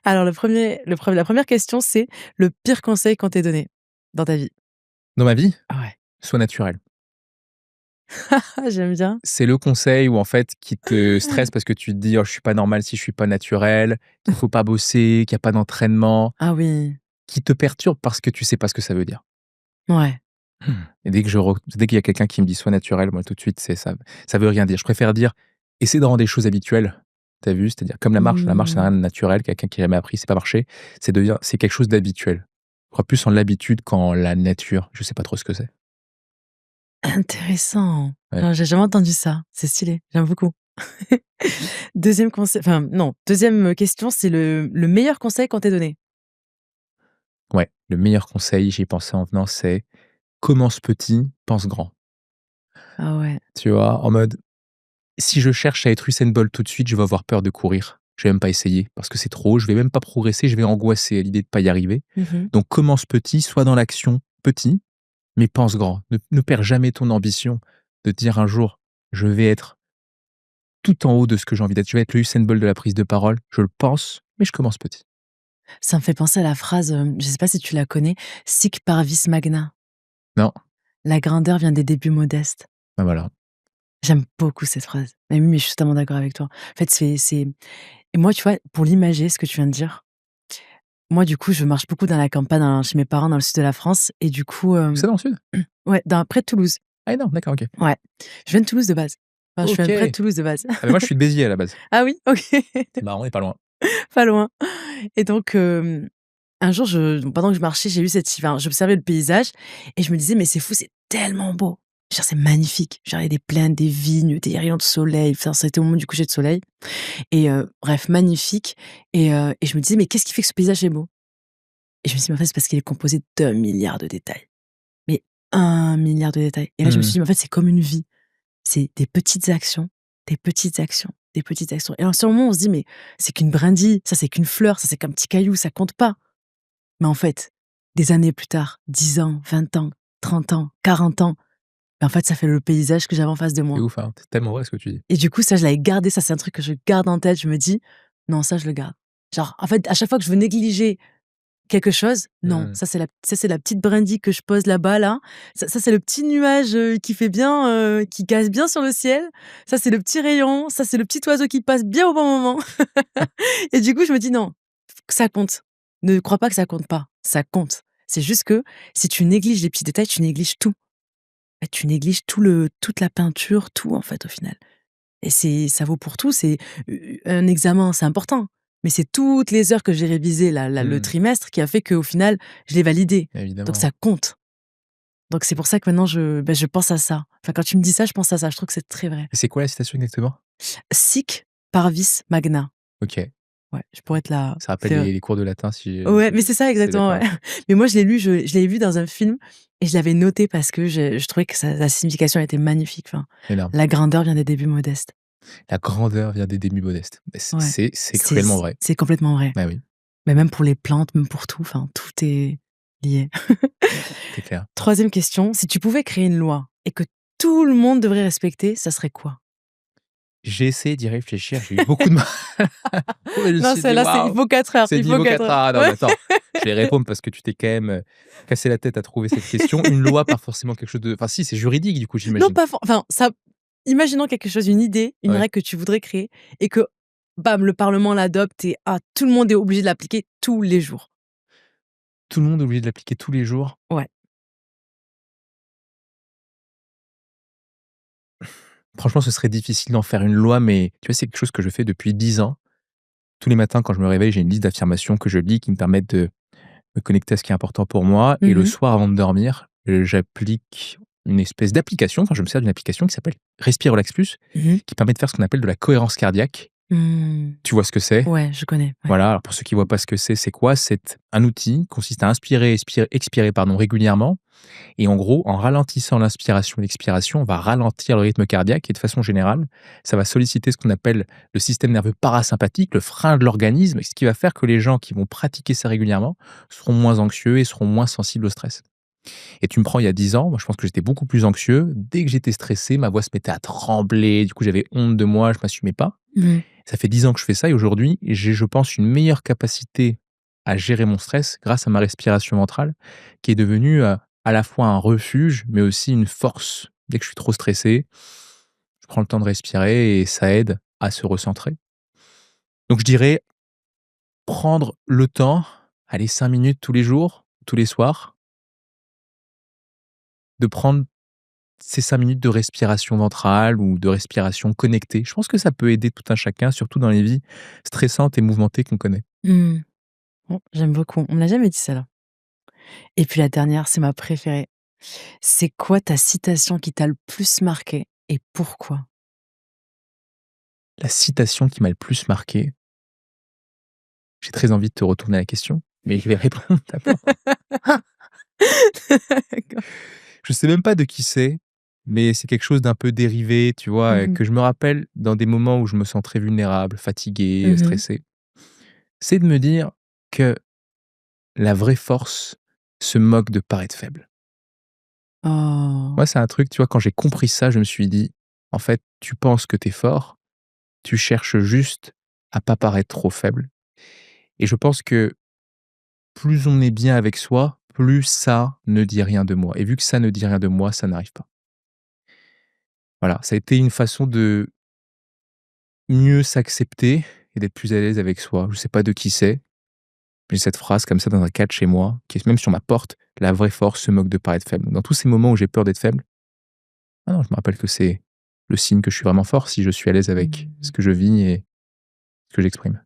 Alors la première question, c'est le pire conseil qu'on t'ait donné dans ta vie? Dans ma vie, Ouais. sois naturel. Ah, j'aime bien. C'est le conseil où en fait qui te stresse parce que tu te dis: «Oh, je suis pas normal si je suis pas naturel», qu'il faut pas bosser, qu'il y a pas d'entraînement, Ah oui. qui te perturbe parce que tu sais pas ce que ça veut dire. Ouais. Et dès qu'il y a quelqu'un qui me dit: «Sois naturel», moi tout de suite c'est ça veut rien dire. Je préfère dire: «Essaie de rendre des choses habituelles». Tu as vu? C'est-à-dire comme la marche c'est rien Mmh. de naturel, quelqu'un qui a jamais appris, c'est pas marcher, c'est quelque chose d'habituel. Je crois plus en l'habitude qu'en la nature, je sais pas trop ce que c'est. Intéressant. Ouais. Ah, j'ai jamais entendu ça. C'est stylé, j'aime beaucoup. 2e conseil enfin non, 2e question, c'est le meilleur conseil qu'on t'ait donné? Ouais, le meilleur conseil, j'y ai pensé en venant, c'est: «Commence petit, pense grand». Ah ouais. Tu vois? En mode, si je cherche à être Usain Bolt tout de suite, je vais avoir peur de courir. Je vais même pas essayer parce que c'est trop, je vais même pas progresser, je vais angoisser à l'idée de pas y arriver. Mmh. Donc commence petit, sois dans l'action petit, mais pense grand. Ne perds jamais ton ambition de te dire un jour: «Je vais être tout en haut de ce que j'ai envie d'être. Je vais être le Usain Bolt de la prise de parole». Je le pense, mais je commence petit. Ça me fait penser à la phrase, je sais pas si tu la connais: «Sic parvis magna». Non, La grandeur vient des débuts modestes. bah, voilà. J'aime beaucoup cette phrase. Mais je suis totalement d'accord avec toi. En fait, c'est et moi, tu vois, pour l'imager, ce que tu viens de dire, moi, du coup, je marche beaucoup dans la campagne, chez mes parents dans le sud de la France et du coup, C'est dans le sud? ouais, près de Toulouse. Ah énorme, d'accord, OK. Ouais. Je viens de Toulouse de base. Enfin, je suis même près de OK. Toulouse de base. Ah mais moi je suis de Béziers à la base. Ah oui? OK. C'est marrant, on est pas loin. Pas loin Et donc, un jour, pendant que je marchais, j'ai eu j'observais le paysage et je me disais: «Mais c'est fou, c'est tellement beau!» Genre, c'est magnifique. Genre, il y a des plaines, des vignes, des rayons de soleil. Enfin, c'était au moment du coucher de soleil et bref, magnifique et je me disais: «Mais qu'est-ce qui fait que ce paysage est beau?» Et je me suis dit: «Mais en fait, c'est parce qu'il est composé d'1 milliard de détails». Mais 1 milliard de détails et là, je me suis Mmh. dit: «Mais en fait, c'est comme une vie». C'est des petites actions, des petites actions, des petites actions et à un certain moment, on se dit: «Mais c'est qu'une brindille, ça c'est qu'une fleur, ça c'est qu'un petit caillou, ça compte pas». Mais en fait, des années plus tard, 10 ans, 20 ans, 30 ans, 40 ans, en fait, ça fait le paysage que j'avais en face de C'est moi ouf, hein, c'est tellement vrai ce que tu dis. et du coup, ça, je l'avais gardé, ça, c'est un truc que je garde en tête. Je me dis: «Non, ça, je le garde». Genre, en fait, à chaque fois que je veux négliger quelque chose, non, Mmh. ça c'est la petite brindille que je pose là-bas là. Ça c'est le petit nuage, qui fait bien, qui casse bien sur le ciel. Ça c'est le petit rayon, ça c'est le petit oiseau qui passe bien au bon moment et du coup je me dis: «Non, ça compte. Ne crois pas que ça compte pas, ça compte». C'est juste que si tu négliges les petits détails, tu négliges tout. Bah, tu négliges toute la peinture, tout en fait au final et ça vaut pour tout. C'est un examen, c'est important, mais c'est toutes les heures que j'ai révisé le Mmh. trimestre qui a fait qu'au final, je l'ai validé. Donc Évidemment. ça compte. Donc c'est pour ça que maintenant je pense à ça. Enfin, quand tu me dis ça, je pense à ça. Je trouve que c'est très vrai. Et c'est quoi la citation exactement? Sic parvis magna. OK. Ouais, je pourrais te la Ça rappelle faire. les cours de latin si, Ouais, mais c'est ça c'est exactement, ouais. d'accord. Mais moi je l'ai lu, je l'avais vu dans un film et je l'avais noté parce que je trouvais que sa signification était magnifique. Enfin, Énorme. la grandeur vient des débuts modestes. La grandeur vient des débuts modestes. Beh, Ouais, c'est cruellement vrai. c'est complètement vrai. Bah oui, Mais même pour les plantes, même pour tout, enfin tout est lié. c'est clair. Troisième question, si tu pouvais créer une loi et que tout le monde devrait respecter, ça serait quoi? J'ai essayé d'y réfléchir, j'ai eu beaucoup de mal. Je me Non, suis dit: celle-là, c'est il «Waouh, faut 4 heures, c'est il faut niveau 4 4 heures. A». Non, Ouais. mais attends, je vais répondre parce que tu t'es quand même, cassé la tête à trouver cette question. Une loi, pas forcément quelque chose de enfin si, c'est juridique du coup, Non, j'imagine? pas for enfin ça imaginons quelque chose, une idée, une Ouais. règle que tu voudrais créer et que, bam, le parlement l'adopte et ah, tout le monde est obligé de l'appliquer tous les jours. Tout le monde est obligé de l'appliquer tous les jours. Ouais. Franchement, ce serait difficile d'en faire une loi, mais tu vois, c'est quelque chose que je fais depuis 10 ans. Tous les matins quand je me réveille, j'ai une liste d'affirmations que je lis qui me permettent de me connecter à ce qui est important pour moi et le Mmh. soir avant de dormir, j'applique une espèce d'application, enfin je me sers d'une application qui s'appelle Respire Relax Plus, Mmh. qui permet de faire ce qu'on appelle de la cohérence cardiaque. Mmh. Tu vois ce que c'est? Ouais, je connais, ouais. Voilà, alors pour ceux qui voient pas ce que c'est quoi? C'est un outil qui consiste à inspirer, expirer pardon, régulièrement et en gros, en ralentissant l'inspiration et l'expiration, on va ralentir le rythme cardiaque et de façon générale, ça va solliciter ce qu'on appelle le système nerveux parasympathique, le frein de l'organisme, ce qui va faire que les gens qui vont pratiquer ça régulièrement seront moins anxieux et seront moins sensibles au stress. Et tu me prends il y a 10 ans, moi je pense que j'étais beaucoup plus anxieux. Dès que j'étais stressé, ma voix se mettait à trembler, du coup j'avais honte de moi, je m'assumais pas. Mmh. Ça fait 10 ans que je fais ça et aujourd'hui, j'ai, je pense, une meilleure capacité à gérer mon stress grâce à ma respiration ventrale qui est devenue, à la fois un refuge, mais aussi une force. Dès que je suis trop stressé, je prends le temps de respirer et ça aide à se recentrer. Donc je dirais prendre le temps, allez 5 minutes tous les jours, tous les soirs, de prendre ces 5 minutes de respiration ventrale ou de respiration connectée. Je pense que ça peut aider tout un chacun, surtout dans les vies stressantes et mouvementées qu'on connaît. Mmh. Oh, j'aime beaucoup. On me l'a jamais dit celle-là et puis la dernière, c'est ma préférée. C'est quoi ta citation qui t'a le plus marqué et pourquoi? La citation qui m'a le plus marqué, j'ai très envie de te retourner la question, mais je vais répondre d'abord. D'accord. Je sais même pas de qui c'est, mais c'est quelque chose d'un peu dérivé, tu vois? Mmh mh. Que je me rappelle dans des moments où je me sens très vulnérable, fatigué, Mmh. stressé. C'est de me dire que la vraie force se moque de paraître faible. Oh. Moi, c'est un truc, tu vois, quand j'ai compris ça, je me suis dit: «En fait, tu penses que tu es fort, tu cherches juste à pas paraître trop faible» et je pense que plus on est bien avec soi, plus ça ne dit rien de moi et vu que ça ne dit rien de moi, ça n'arrive pas. Voilà, ça a été une façon de mieux s'accepter et d'être plus à l'aise avec soi. Je sais pas de qui c'est, mais j'ai cette phrase comme ça dans un cadre chez moi, qui est même sur ma porte: «La vraie force se moque de paraître faible». Dans tous ces moments où j'ai peur d'être faible, ah non, je me rappelle que c'est le signe que je suis vraiment fort si je suis à l'aise avec ce Mmh. que je vis et ce que j'exprime.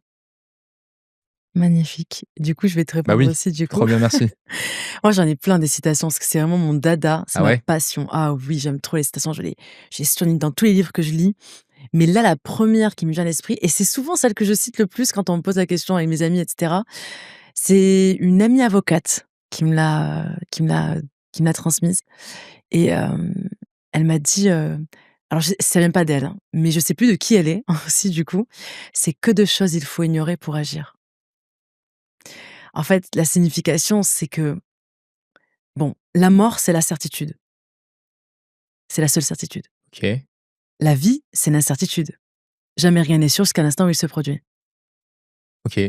Magnifique. Du coup, je vais te Bah répondre oui, aussi, du coup. trop bien, merci. Moi, j'en ai plein des citations parce que c'est vraiment mon dada, c'est Ah ma ouais? passion. Ah oui, j'aime trop les citations, j'ai surligné dans tous les livres que je lis. Mais là, la première qui me vient à l'esprit, et c'est souvent celle que je cite le plus quand on me pose la question avec mes amis, et cetera, c'est une amie avocate qui me l'a transmise et elle m'a dit, alors je ça vient pas d'elle, hein, mais je sais plus de qui elle est aussi du coup, c'est: «Que de choses il faut ignorer pour agir». En fait, la signification, c'est que, bon, la mort, c'est la certitude, c'est la seule certitude. OK, La vie, c'est l'incertitude. Jamais rien n'est sûr jusqu'à l'instant où il se produit. OK.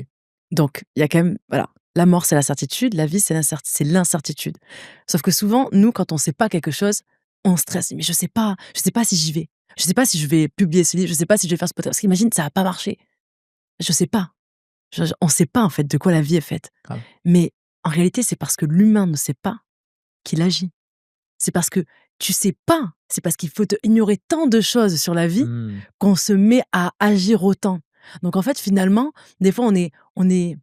Donc, il y a quand même, voilà, la mort, c'est la certitude, la vie, c'est l'incertitude. Sauf que souvent, nous, quand on sait pas quelque chose, on stresse. Mais je sais pas si j'y vais. Je sais pas si je vais publier ce livre, je sais pas si je vais faire ce podcast. Parce qu'imagine, ça va pas marcher. Je sais pas. On sait pas, en fait, de quoi la vie est faite. Grave. Mais en réalité, c'est parce que l'humain ne sait pas qu'il agit. C'est parce que tu sais pas, c'est parce qu'il faut te ignorer tant de choses sur la vie Mmh. qu'on se met à agir autant. Donc en fait, finalement, des fois, on est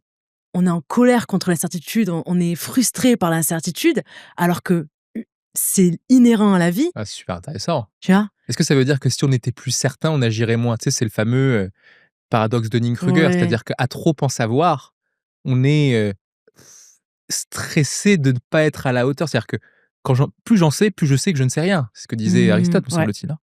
en colère contre l'incertitude, on est frustré par l'incertitude, alors que c'est inhérent à la vie, Ah, c'est super intéressant. tu vois? Est-ce que ça veut dire que si on était plus certain, on agirait moins? Tu sais, c'est le fameux, paradoxe de Dunning-Kruger, Ouais. c'est-à-dire qu'à trop en savoir, on est, stressé de ne pas être à la hauteur. C'est-à-dire que quand plus j'en sais, plus je sais que je ne sais rien. C'est ce que disait Mmh, Aristote, me ouais, semble-t-il, hein.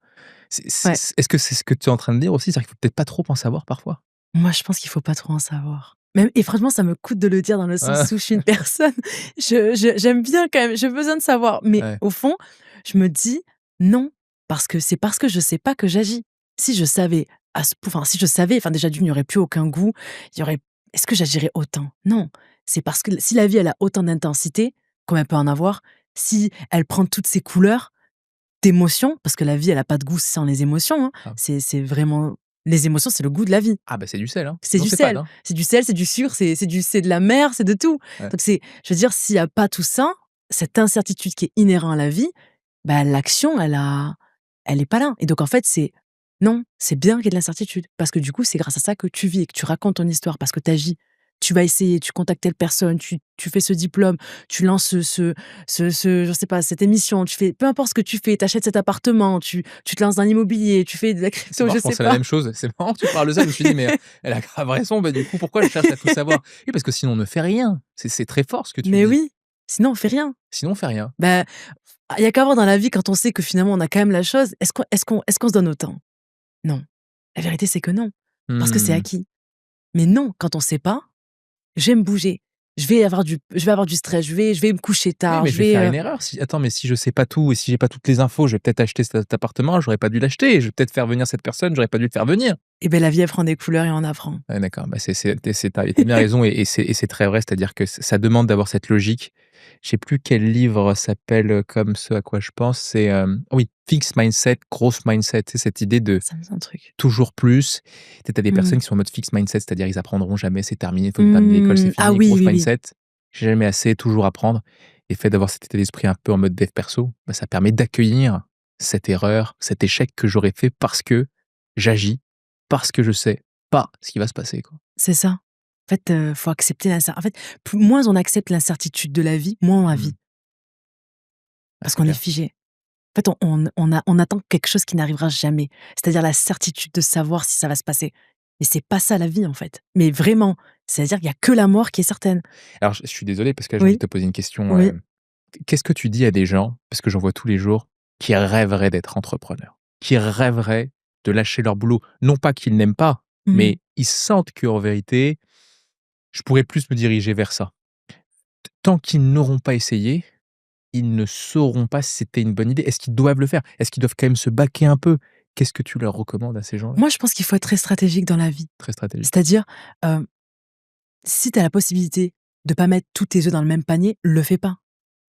ouais. Est-ce que c'est ce que tu es en train de dire aussi? C'est-à-dire qu'il faut peut-être pas trop en savoir parfois? Moi, je pense qu'il faut pas trop en savoir. Même, et franchement, ça me coûte de le dire dans le Ouais, sens où je suis une personne, j'aime bien quand même, j'ai besoin de savoir. Mais ouais. au fond, je me dis: «Non», parce que c'est parce que je sais pas que j'agis. Si je savais si je savais, enfin déjà d'une, il y aurait plus aucun goût, il y aurait est-ce que j'agirais autant? Non. C'est parce que si la vie, elle a autant d'intensité, comme elle peut en avoir, si elle prend toutes ces couleurs d'émotions, parce que la vie, elle a pas de goût sans les émotions, hein. Ah. C'est vraiment les émotions, c'est le goût de la vie. Ah bah, c'est du sel, hein. Sinon c'est fade, hein. C'est du sel, c'est du sucre, c'est de la mer, c'est de tout. Ouais. Donc je veux dire, s'il y a pas tout ça, cette incertitude qui est inhérente à la vie, bah, l'action, elle est pas là. Et donc en fait, non, c'est bien qu'il y ait de l'incertitude parce que du coup, c'est grâce à ça que tu vis et que tu racontes ton histoire parce que tu agis. Tu vas essayer, tu contactes telle personne, tu fais ce diplôme, tu lances je sais pas, cette émission, tu fais peu importe ce que tu fais, tu achètes cet appartement, tu te lances dans l'immobilier, tu fais de la C'est crypto, marrant, je je sais pensais à la pas. même chose. C'est marrant que tu parles de ça, je me suis dit: «Mais, elle a grave raison, bah, du coup, pourquoi je cherche à tout savoir?» Oui, parce que sinon on ne fait rien. C'est très fort ce que tu Mais dis. oui, sinon on fait rien. Sinon on fait rien. Bah, il y a qu'à voir dans la vie quand on sait que finalement on a quand même la chose, est-ce qu'on se donne autant? Non. La vérité, c'est que non, parce que c'est Mmh. acquis. Mais non, quand on sait pas, je vais me bouger. Je vais avoir du stress, je vais me coucher Oui, tard, mais je vais faire une erreur. Si attends, mais si je sais pas tout et si j'ai pas toutes les infos, je vais peut-être acheter cet appartement, j'aurais pas dû l'acheter. Je vais peut-être faire venir cette personne, j'aurais pas dû le faire venir. et ben la vie, elle prend des couleurs et on apprend. Ouais, d'accord, bah, tu bien raison et c'est très vrai, c'est-à-dire que ça demande d'avoir cette logique. Je sais plus quel livre s'appelle, comme ce à quoi je pense, c'est, oui, Fixed Mindset, Growth Mindset, tu sais, cette idée de Ça me dit un truc. toujours plus. Tu sais, tu as des Mmh. personnes qui sont en mode fixed mindset, c'est-à-dire ils apprendront jamais, c'est terminé, une fois qu'ils terminent l'école, c'est Ah fini. oui, Growth oui, oui. mindset, j'ai jamais assez, toujours apprendre. Et le fait d'avoir cet état d'esprit un peu en mode dev perso, bah, ça permet d'accueillir cette erreur, cet échec que j'aurais fait parce que j'agis, parce que je sais pas ce qui va se passer, quoi. C'est ça. En fait, faut accepter en fait, moins on accepte l'incertitude de la vie, moins on la Mmh. vit, Ah, parce c'est qu'on est clair. figé. En fait, on attend quelque chose qui n'arrivera jamais. C'est-à-dire la certitude de savoir si ça va se passer. Mais c'est pas ça la vie, en fait. Mais vraiment, c'est-à-dire qu'il y a que la mort qui est certaine. Alors je suis désolé parce que j'ai envie de Oui, te poser une question, oui. qu'est-ce que tu dis à des gens, parce que j'en vois tous les jours, qui rêveraient d'être entrepreneurs? Qui rêveraient de lâcher leur boulot? Non pas qu'ils n'aiment pas, Mmh. mais ils sentent qu'en vérité, je pourrais plus me diriger vers ça. Tant qu'ils n'auront pas essayé, ils ne sauront pas si c'était une bonne idée. Est-ce qu'ils doivent le faire? Est-ce qu'ils doivent quand même se baquer un peu? Qu'est-ce que tu leur recommandes à ces gens-là? Moi, je pense qu'il faut être très stratégique dans la vie. Très stratégique. C'est-à-dire, heu, si tu as la possibilité de pas mettre tous tes œufs dans le même panier, le fais pas.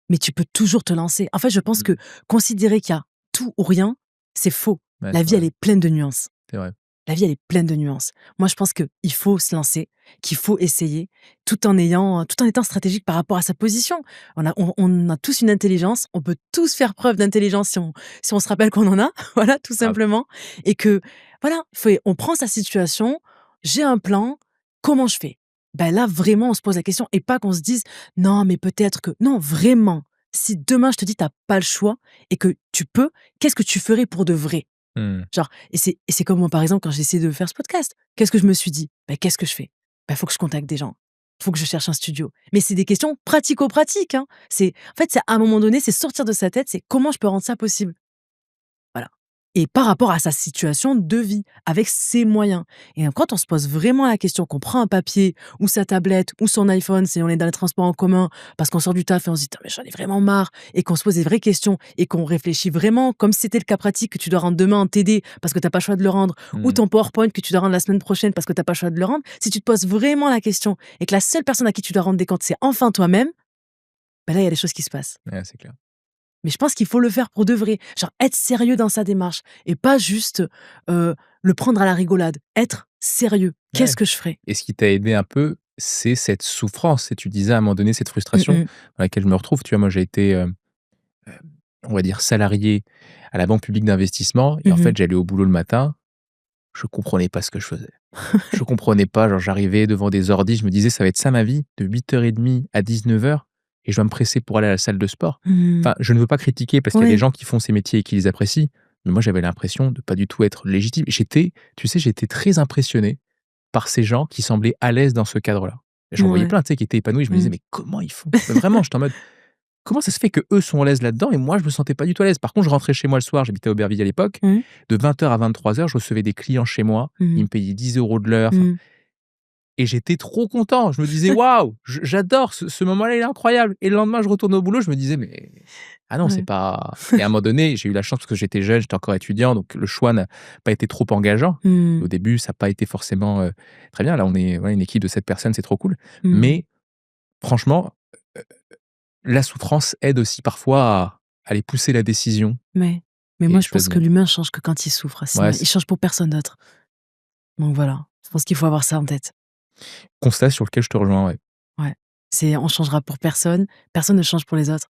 Mais tu peux toujours te lancer. En fait, je pense que Mmh. considérer qu'il y a tout ou rien, c'est faux. Ouais, La c'est vie, vrai, elle est pleine de nuances. c'est vrai. La vie, elle est pleine de nuances. Moi, je pense qu'il faut se lancer, qu'il faut essayer, tout en étant stratégique par rapport à sa position. On a tous une intelligence, on peut tous faire preuve d'intelligence si on se rappelle qu'on en a, voilà, tout Grave. simplement. Et que, voilà, on prend sa situation, j'ai un plan, comment je fais? bah, là, vraiment, on se pose la question et pas qu'on se dise: «Non, mais peut-être que» non, vraiment, si demain je te dis: «Tu pas le choix et que tu peux», qu'est-ce que tu ferais pour de vrai? Mmh. Genre et c'est comme moi, par exemple, quand j'ai essayé de faire ce podcast. Qu'est-ce que je me suis dit? Bah, qu'est-ce que je fais? Bah, faut que je contacte des gens. Faut que je cherche un studio. Mais c'est des questions pratico-pratiques, hein. C'est à un moment donné, c'est sortir de sa tête, c'est comment je peux rendre ça possible? Voilà. Et par rapport à sa situation de vie, avec ses moyens. Et quand on se pose vraiment la question, qu'on prend un papier ou sa tablette ou son iPhone, si on est dans les transports en commun, parce qu'on sort du taf et on se dit: «Tain, mais j'en ai vraiment marre» et qu'on se pose des vraies questions et qu'on réfléchit vraiment comme si c'était le cas pratique que tu dois rendre demain en TD parce que tu as pas le choix de le rendre ou Mmh. ton PowerPoint que tu dois rendre la semaine prochaine parce que tu as pas le choix de le rendre. Si tu te poses vraiment la question et que la seule personne à qui tu dois rendre des comptes, c'est enfin toi-même, bah là, il y a des choses qui se passent. Ouais, c'est clair. Mais je pense qu'il faut le faire pour de vrai. Genre être sérieux dans sa démarche et pas juste, le prendre à la rigolade. Être sérieux. Qu'est-ce Ouais, que je ferais? et ce qui t'a aidé un peu, c'est cette souffrance et tu disais à un moment donné cette Mmh frustration mh. dans laquelle je me retrouve. Tu vois, moi, j'ai été, on va dire salarié à la banque publique d'investissement et en Mmh mh. fait, j'allais au boulot le matin, je comprenais pas ce que je faisais. Je comprenais pas, genre j'arrivais devant des ordis, je me disais: «Ça va être ça ma vie, de 8h30 à 19h et je dois me presser pour aller à la salle de sport». Mmh. Enfin, je ne veux pas critiquer parce qu'il y a des Oui. gens qui font ces métiers et qui les apprécient, mais moi j'avais l'impression de pas du tout être légitime. J'étais très impressionné par ces gens qui semblaient à l'aise dans ce cadre-là. J'en voyais Mouais. plein, tu sais, qui étaient épanouis, je me disais: Mmh. «Mais comment ils font?» Mais vraiment, j'étais en mode: «Comment ça se fait qu'eux sont à l'aise là-dedans et moi je me sentais pas du tout à l'aise?» Par contre, je rentrais chez moi le soir, j'habitais à Aubervilliers à l'époque, Mmh. de 20h à 23h, je recevais des clients chez moi, Mmh ils mh. me payaient 10 € de l'heure, enfin Mmh. et j'étais trop content. Je me disais: «Waouh, j'adore ce moment-là, il est incroyable» et le lendemain, je retournais au boulot, je me disais: «Mais ah non, c'est Ouais. pas» et à un moment donné, j'ai eu la chance parce que j'étais jeune, j'étais encore étudiant, donc le choix n'a pas été trop engageant. Mmh. Au début, ça a pas été forcément, très bien. Là, on est, ouais, une équipe de 7 personnes, c'est trop cool. Mmh. Mais franchement, la souffrance aide aussi parfois à aller pousser la décision Mais moi, et je pense que choisir. l'humain change que quand il souffre, sinon Ouais, il change pour personne d'autre. Donc voilà, je pense qu'il faut avoir ça en tête. constat sur lequel je te rejoins, ouais. Ouais. On changera pour personne, personne ne change pour les autres.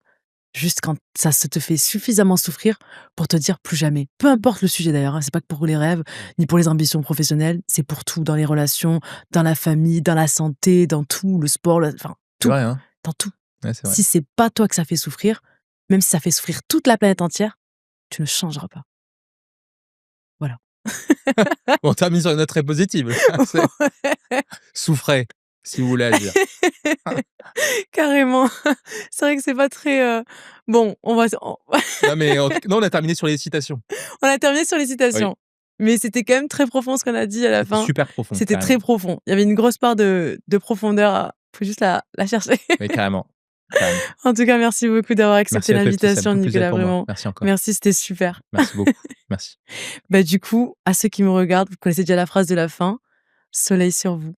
Juste quand ça se te fait suffisamment souffrir pour te dire plus jamais. Peu importe le sujet d'ailleurs, hein, c'est pas que pour les rêves, ni pour les ambitions professionnelles, c'est pour tout, dans les relations, dans la famille, dans la santé, dans tout, le sport, enfin C'est tout, vrai, hein? dans tout. Ouais, c'est vrai. Si c'est pas toi que ça fait souffrir, même si ça fait souffrir toute la planète entière, tu ne changeras pas. Voilà. On termine sur une note très positive. C'est souffrez, si vous voulez agir. Carrément. C'est vrai que c'est pas très, bon, Non, mais en tout cas non, on a terminé sur les citations. on a terminé sur les Oui, citations, mais c'était quand même très profond ce qu'on a dit à la c'était fin. super profond, C'était très carrément. profond. Il y avait une grosse part de profondeur, faut juste la chercher. Oui, carrément, carrément. En tout cas, merci beaucoup d'avoir accepté Merci à toi aussi, ça me l'invitation tout plaisir Nicolas, pour moi. vraiment. Merci encore. Merci, c'était super. Merci beaucoup. Merci. Bah, du coup, à ceux qui me regardent, vous connaissez déjà la phrase de la fin: «Soleil sur vous».